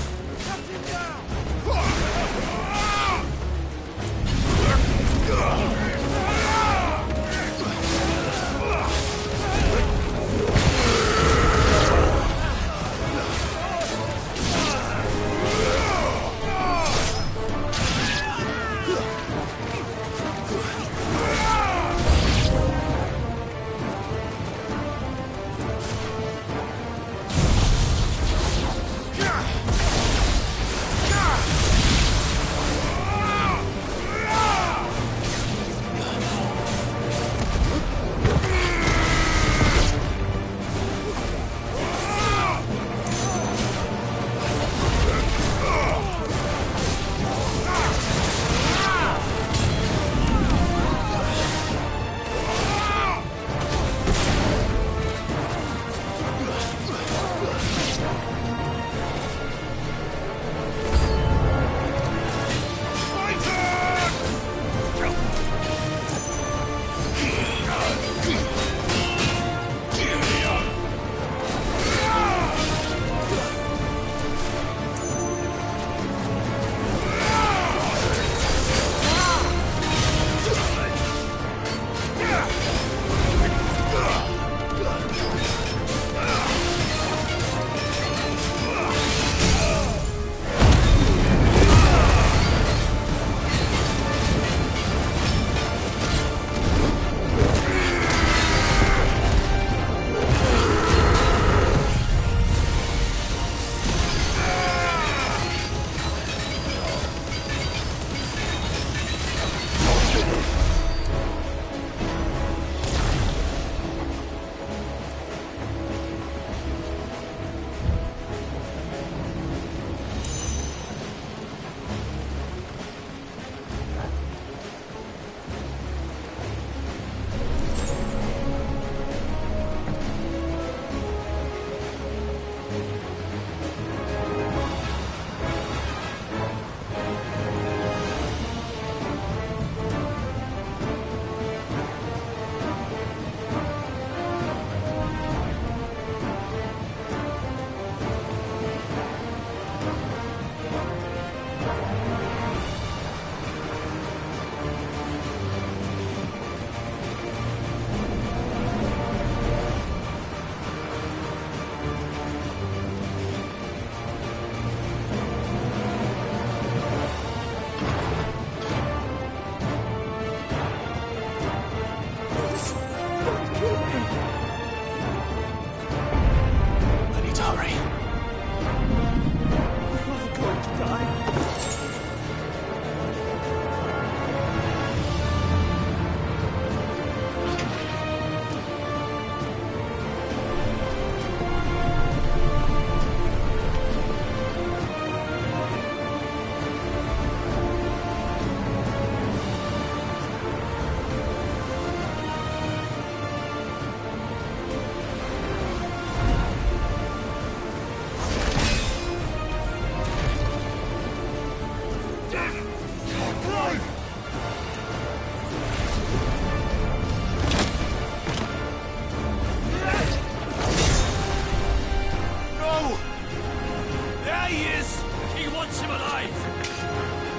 wants him alive!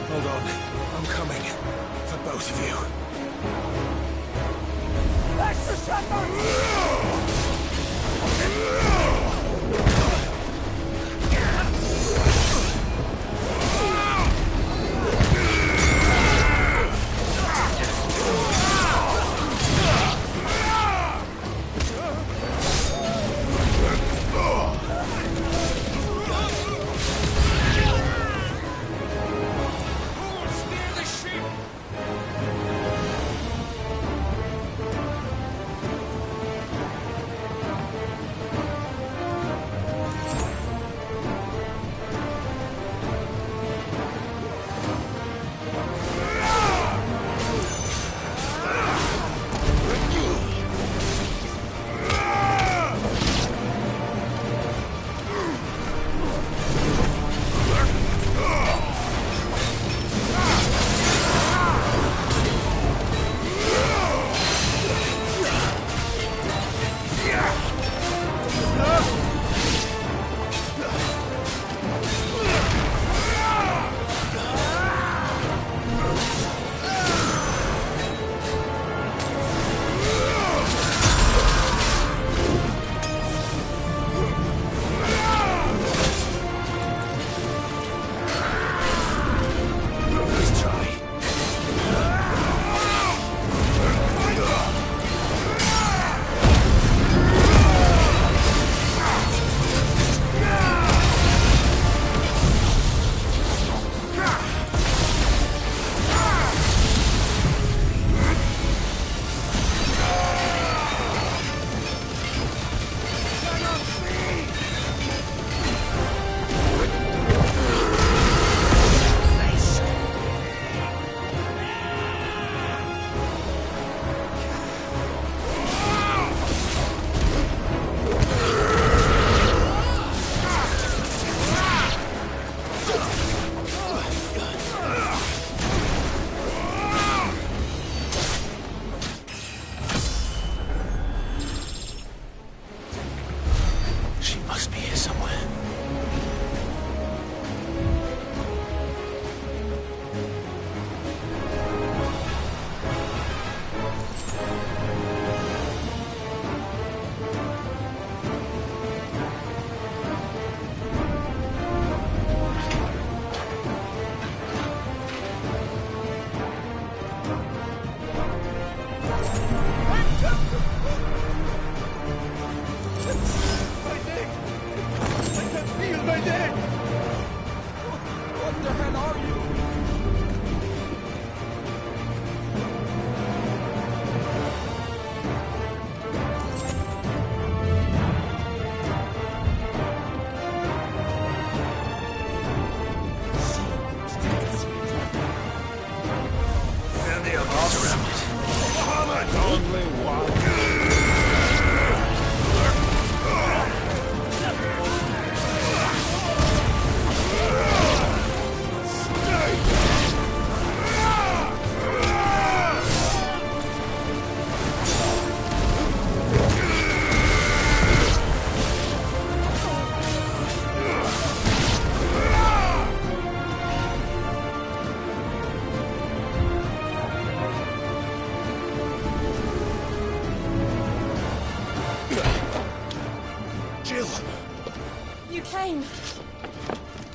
Hold on. I'm coming. For both of you. That's the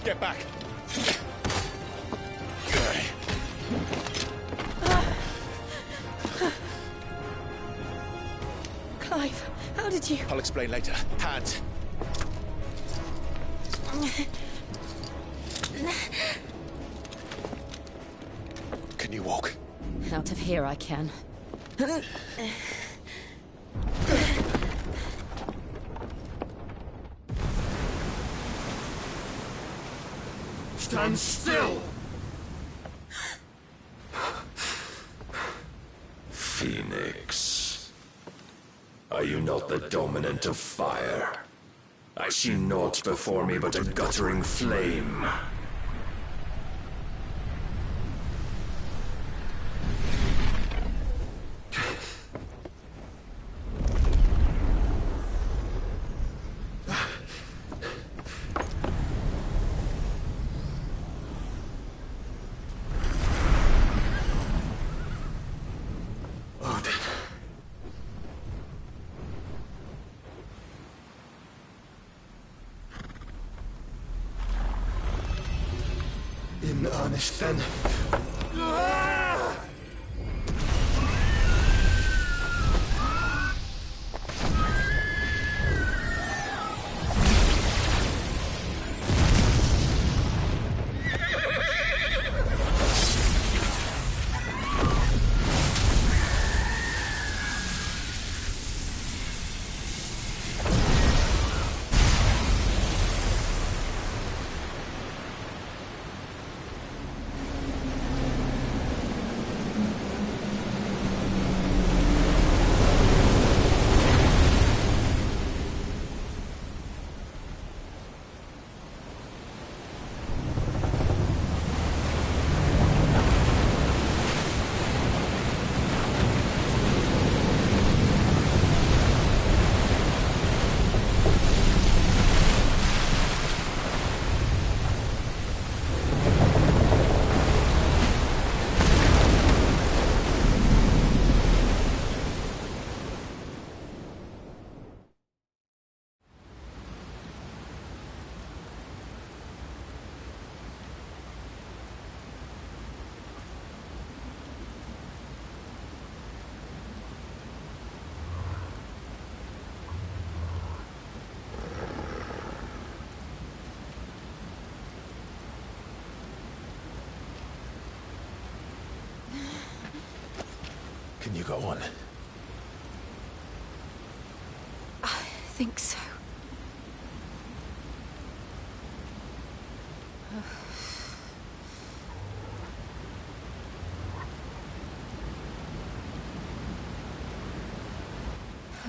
Get back! Clive, how did you... I'll explain later. Hands. Can you walk? Out of here I can. Stand still! Phoenix. Are you not the dominant of fire? I see naught before me but a guttering flame. In earnest, then. Can you go on? I think so.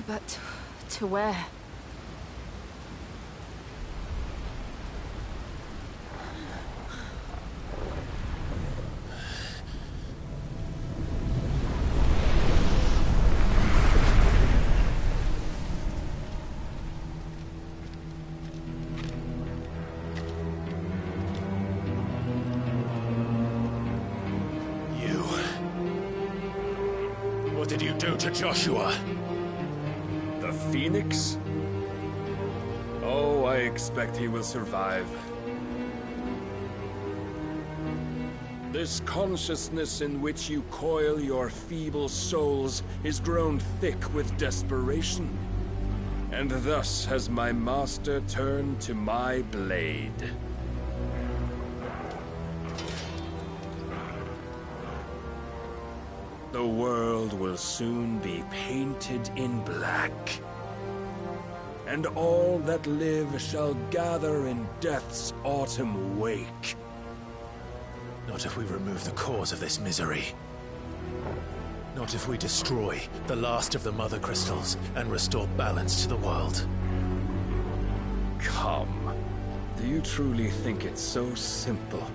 But to where? What did you do to Joshua? The Phoenix? Oh, I expect he will survive. This consciousness in which you coil your feeble souls is grown thick with desperation. And thus has my master turned to my blade. The world will soon be painted in black. And all that live shall gather in death's autumn wake. Not if we remove the cause of this misery. Not if we destroy the last of the Mother Crystals and restore balance to the world. Come. Do you truly think it's so simple?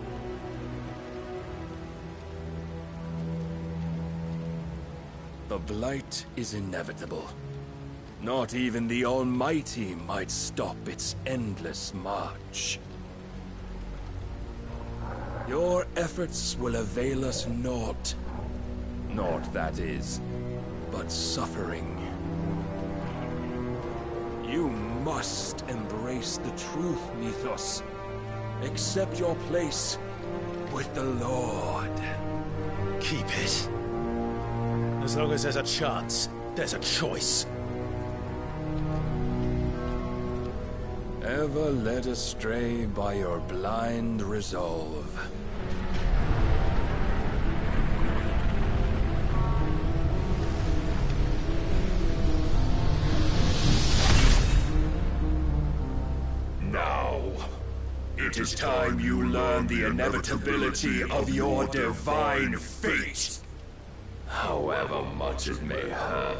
The Blight is inevitable. Not even the Almighty might stop its endless march. Your efforts will avail us naught. Naught, that is, but suffering. You must embrace the truth, Mythos. Accept your place with the Lord. Keep it. As long as there's a chance, there's a choice. Ever led astray by your blind resolve. Now, it is time you learn the inevitability of your divine fate. However much it may hurt.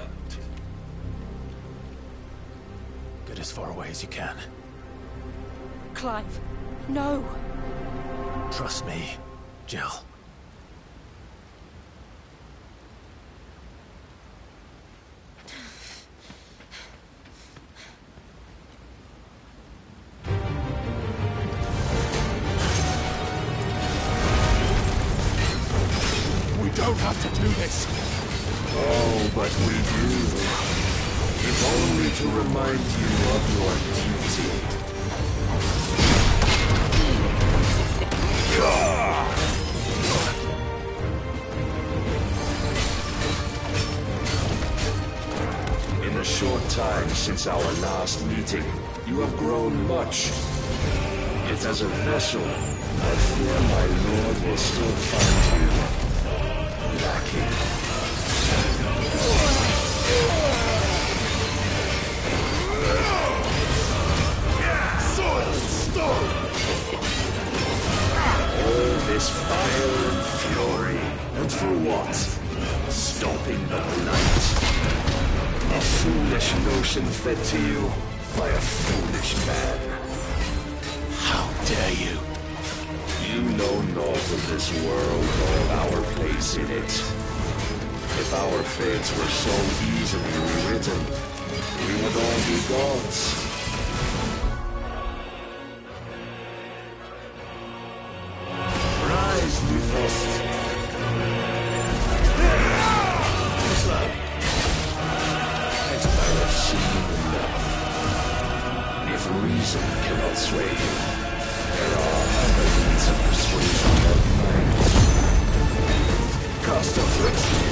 Get as far away as you can. Clive, no. Trust me, Jill. We don't have to do this. Oh, but we do. If only to remind you of your duty. Ah! since our last meeting, you have grown much. Yet as a vessel, I fear my lord will still find you lacking. Soil and stone! All this fire and fury, and for what? Stopping the blight. A foolish notion fed to you by a foolish man. How dare you? You know naught of this world or of our place in it. If our fates were so easily rewritten, we would all be gods. Rise, Ffxvi. I've seen enough. If reason cannot sway you, there are other means of persuasion that might. Cast a Ffxvi.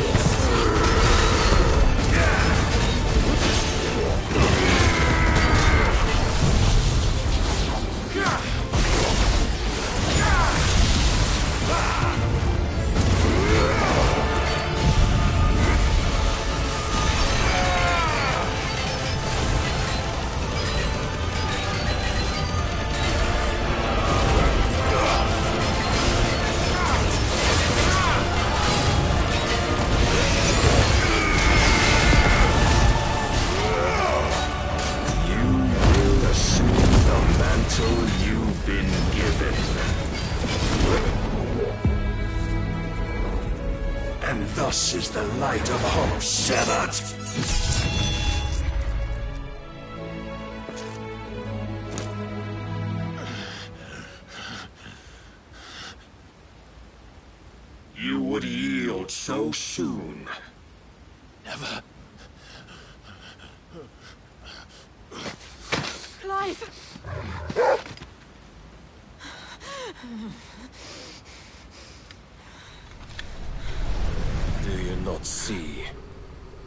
You've been given. And thus is the light of hope severed. You would yield so soon. Never. Clive! Do you not see?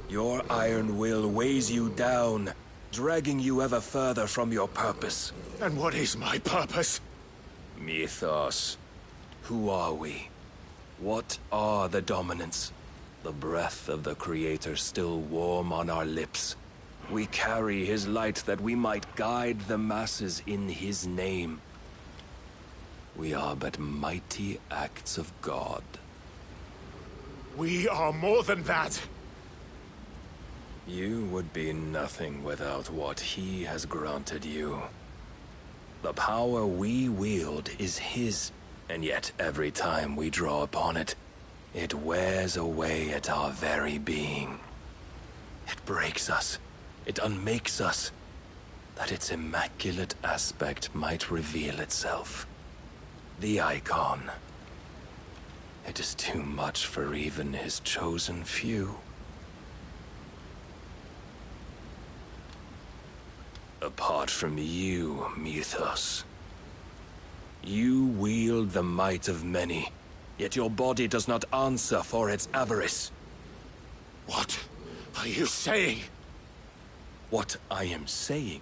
Your iron will weighs you down, dragging you ever further from your purpose. And what is my purpose? Mythos. Who are we? What are the dominants? The breath of the Creator still warm on our lips. We carry his light that we might guide the masses in his name. We are but mighty acts of God. We are more than that. You would be nothing without what he has granted you. The power we wield is his, and yet every time we draw upon it, it wears away at our very being. It breaks us. It unmakes us, that its immaculate aspect might reveal itself. The icon. It is too much for even his chosen few. Apart from you, Mythos. You wield the might of many, yet your body does not answer for its avarice. What are you saying? What I am saying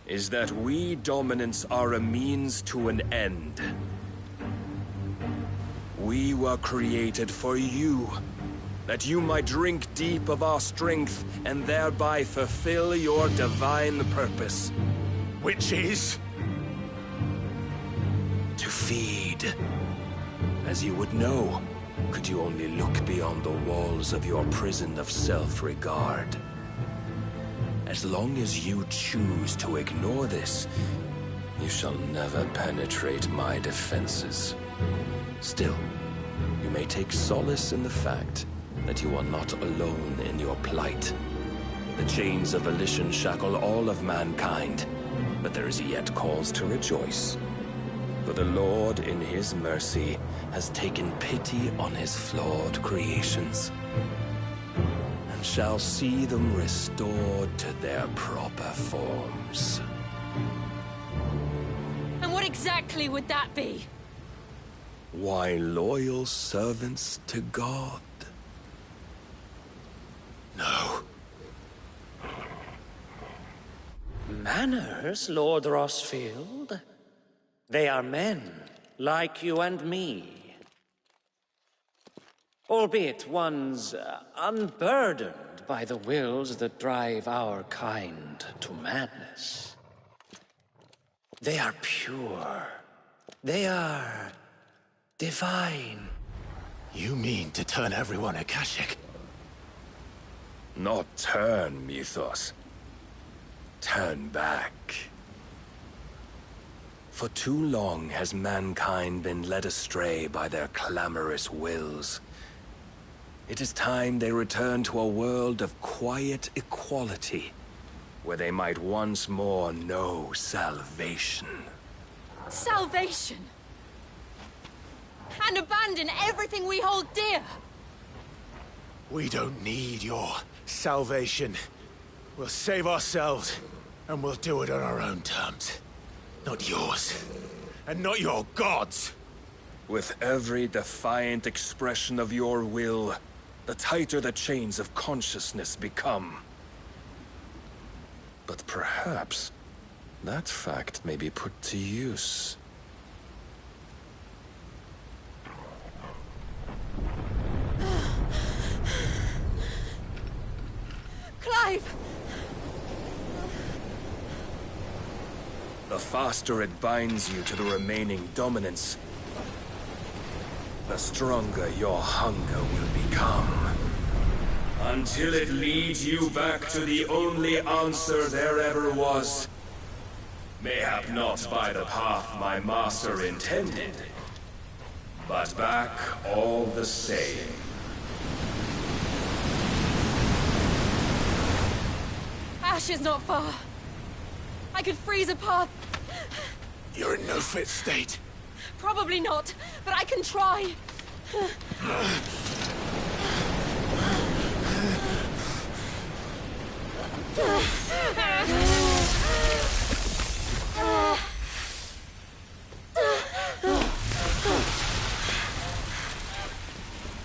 is that we dominants are a means to an end. We were created for you, that you might drink deep of our strength and thereby fulfill your divine purpose. Which is? To feed. As you would know, could you only look beyond the walls of your prison of self-regard. As long as you choose to ignore this, you shall never penetrate my defenses. Still, you may take solace in the fact that you are not alone in your plight. The chains of volition shackle all of mankind, but there is yet cause to rejoice. For the Lord, in his mercy, has taken pity on his flawed creations, and shall see them restored to their proper forms. And what exactly would that be? Why, loyal servants to God. No. manners, Lord Rossfield. They are men, like you and me. Albeit ones unburdened by the wills that drive our kind to madness. They are pure. They are divine. You mean to turn everyone Akashic? Not turn, Mythos. Turn back. For too long has mankind been led astray by their clamorous wills. It is time they return to a world of quiet equality, where they might once more know salvation. Salvation! And abandon everything we hold dear! We don't need your salvation. We'll save ourselves, and we'll do it on our own terms. Not yours, and not your gods! With every defiant expression of your will, the tighter the chains of consciousness become. But perhaps that fact may be put to use. Clive! The faster it binds you to the remaining dominance, the stronger your hunger will become. Until it leads you back to the only answer there ever was. Mayhap not by the path my master intended, but back all the same. Ash is not far. I could freeze a path. You're in no fit state. Probably not, but I can try.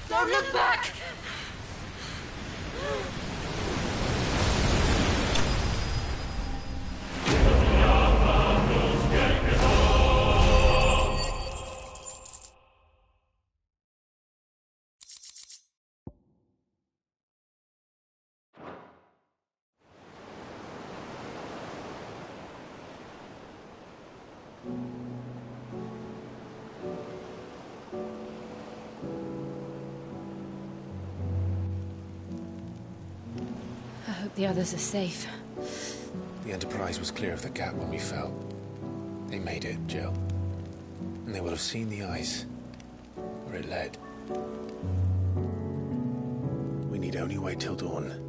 Don't look back! I hope the others are safe. The Enterprise was clear of the gap when we fell. They made it, Jill. And they will have seen the ice, where it led. We need only wait till dawn.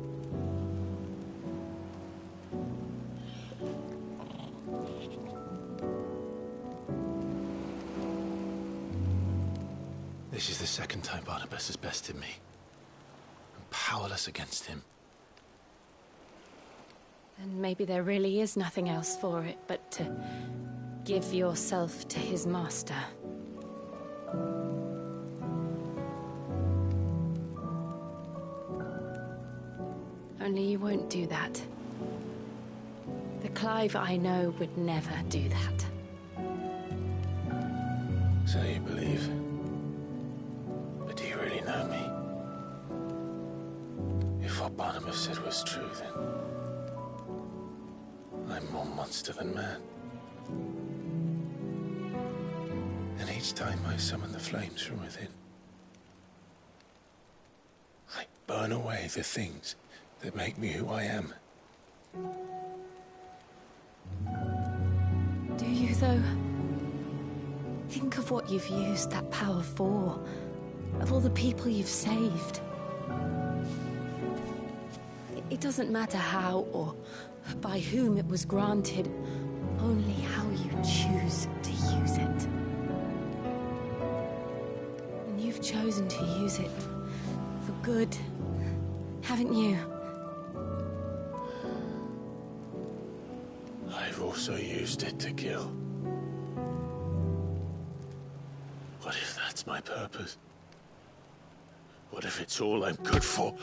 This is the second time Barnabas has bested me. I'm powerless against him. Then maybe there really is nothing else for it but to give yourself to his master. Only you won't do that. The Clive I know would never do that. So you believe? But do you really know me? If what Barnabas said was true, then I'm more monster than man. And each time I summon the flames from within, I burn away the things that make me who I am. Do you, though? Think of what you've used that power for. Of all the people you've saved. It doesn't matter how or by whom it was granted, only how you choose to use it. And you've chosen to use it for good, haven't you? I've also used it to kill. What if that's my purpose? What if it's all I'm good for?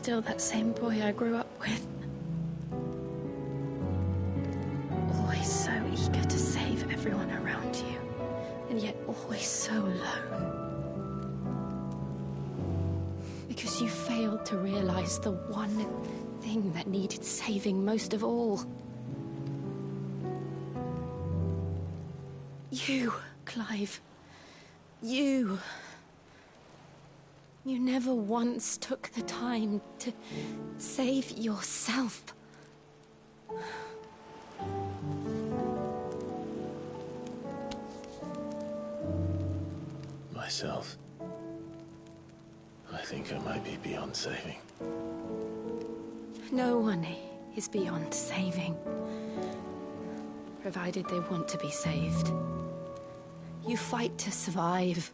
still that same boy I grew up with. Always so eager to save everyone around you, and yet always so alone. Because you failed to realize the one thing that needed saving most of all. You, Clive. You. You never once took the time to save yourself. Myself. I think I might be beyond saving. No one is beyond saving, provided they want to be saved. You fight to survive.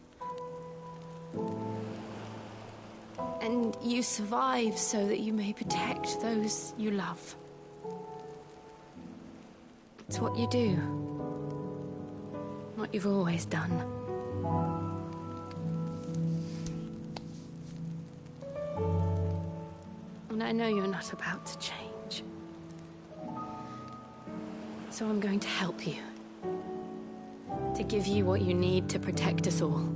And you survive so that you may protect those you love. It's what you do. What you've always done. And I know you're not about to change. So I'm going to help you. To give you what you need to protect us all.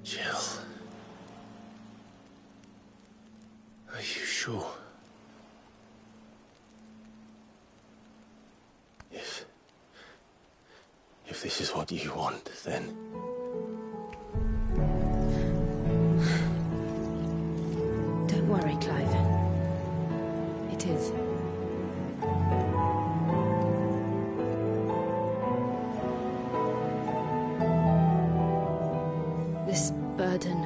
Jill. Are you sure? If this is what you want, then... Don't worry, Clive. It is. This burden,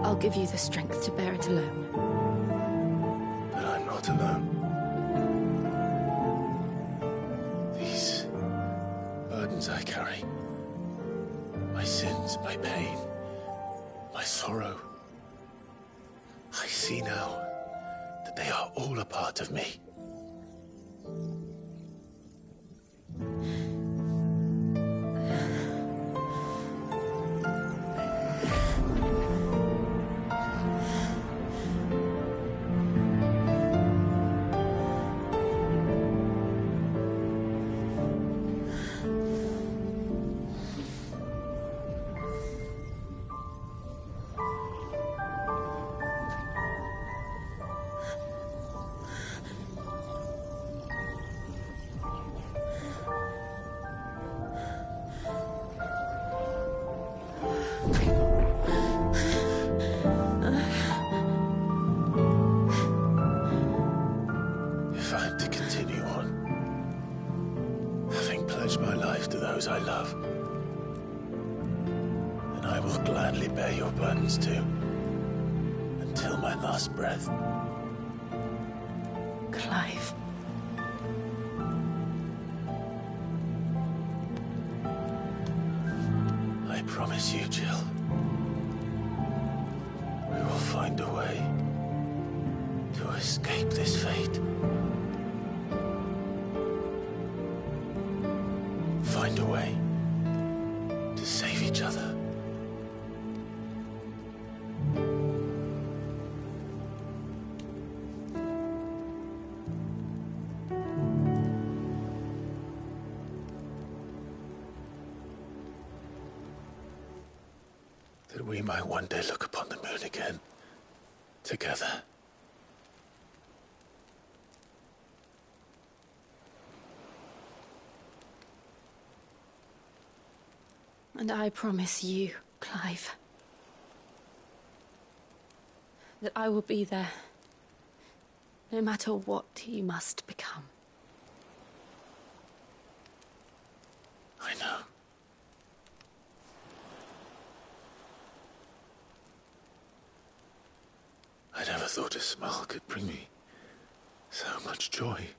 I'll give you the strength to bear it alone. But I'm not alone. These burdens I carry, my sins, my pain, my sorrow, I see now that they are all a part of me. If I'm to continue on, having pledged my life to those I love, then I will gladly bear your burdens too, until my last breath. Clive. I promise you, Jill, we will find a way to escape this fate. Find a way to save each other. That we might one day look upon the moon again, together. And I promise you, Clive, that I will be there, no matter what you must become. I know. I never thought a smile could bring me so much joy.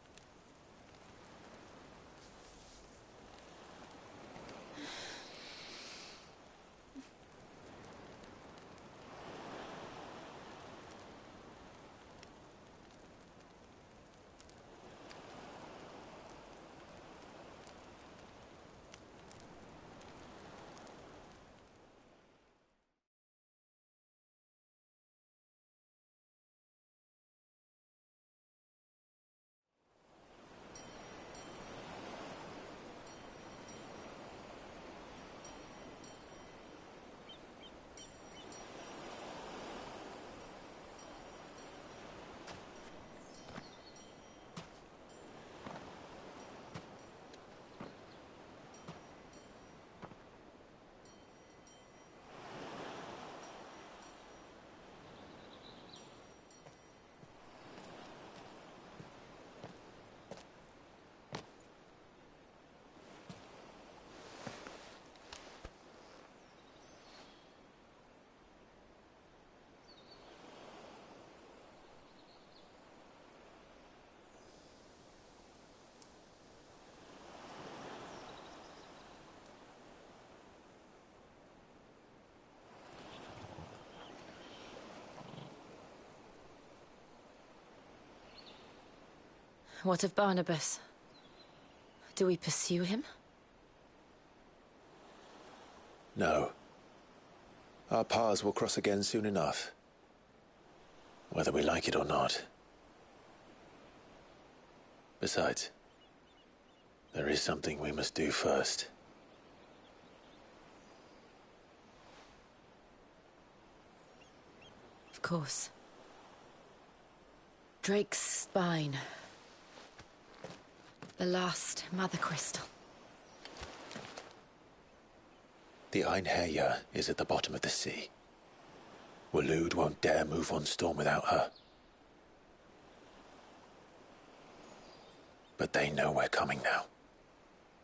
What of Barnabas? Do we pursue him? No. Our paths will cross again soon enough. Whether we like it or not. Besides, there is something we must do first. Of course. Drake's spine. The last mother crystal. The Einherja is at the bottom of the sea. Waloed won't dare move on Storm without her. But they know we're coming now.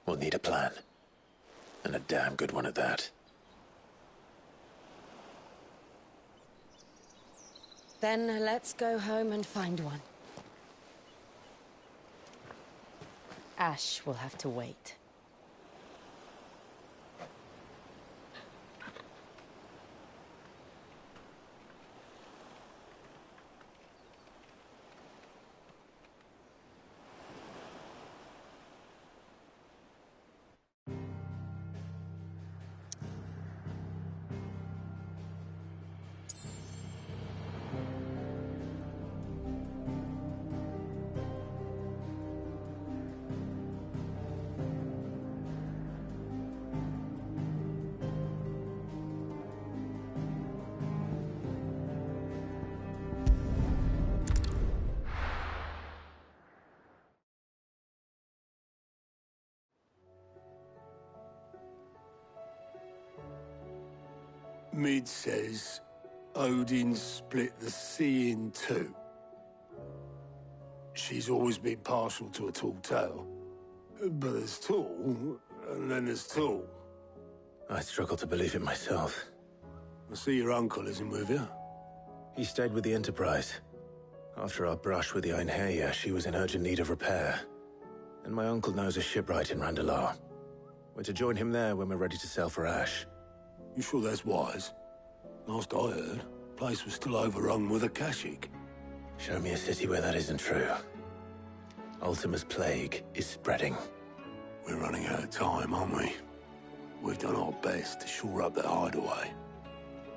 We'll need a plan. And a damn good one at that. Then let's go home and find one. Ash will have to wait. Mid says Odin split the sea in two. She's always been partial to a tall tale. But there's tall, and then there's tall. I struggle to believe it myself. I see your uncle isn't with you. He stayed with the Enterprise. After our brush with the Einherja, she was in urgent need of repair. And my uncle knows a shipwright in Randalar. We're to join him there when we're ready to sail for Ash. You sure that's wise? Last I heard, the place was still overrun with Akashic. Show me a city where that isn't true. Ultima's plague is spreading. We're running out of time, aren't we? We've done our best to shore up that hideaway.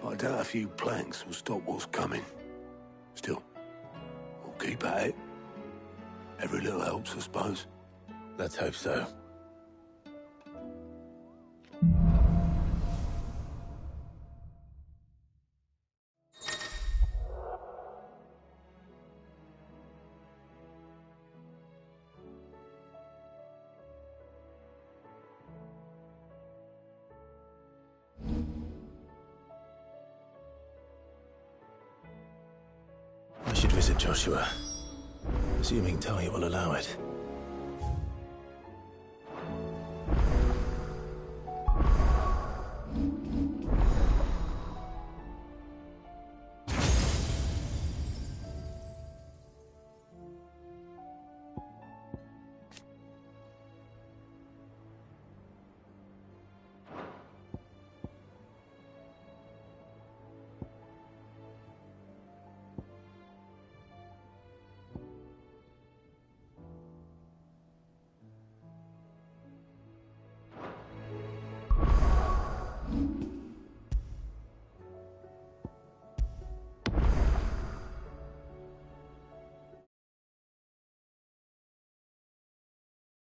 But I doubt a few planks will stop what's coming. Still, we'll keep at it. Every little helps, I suppose. Let's hope so. I should visit Joshua, assuming Talia will allow it.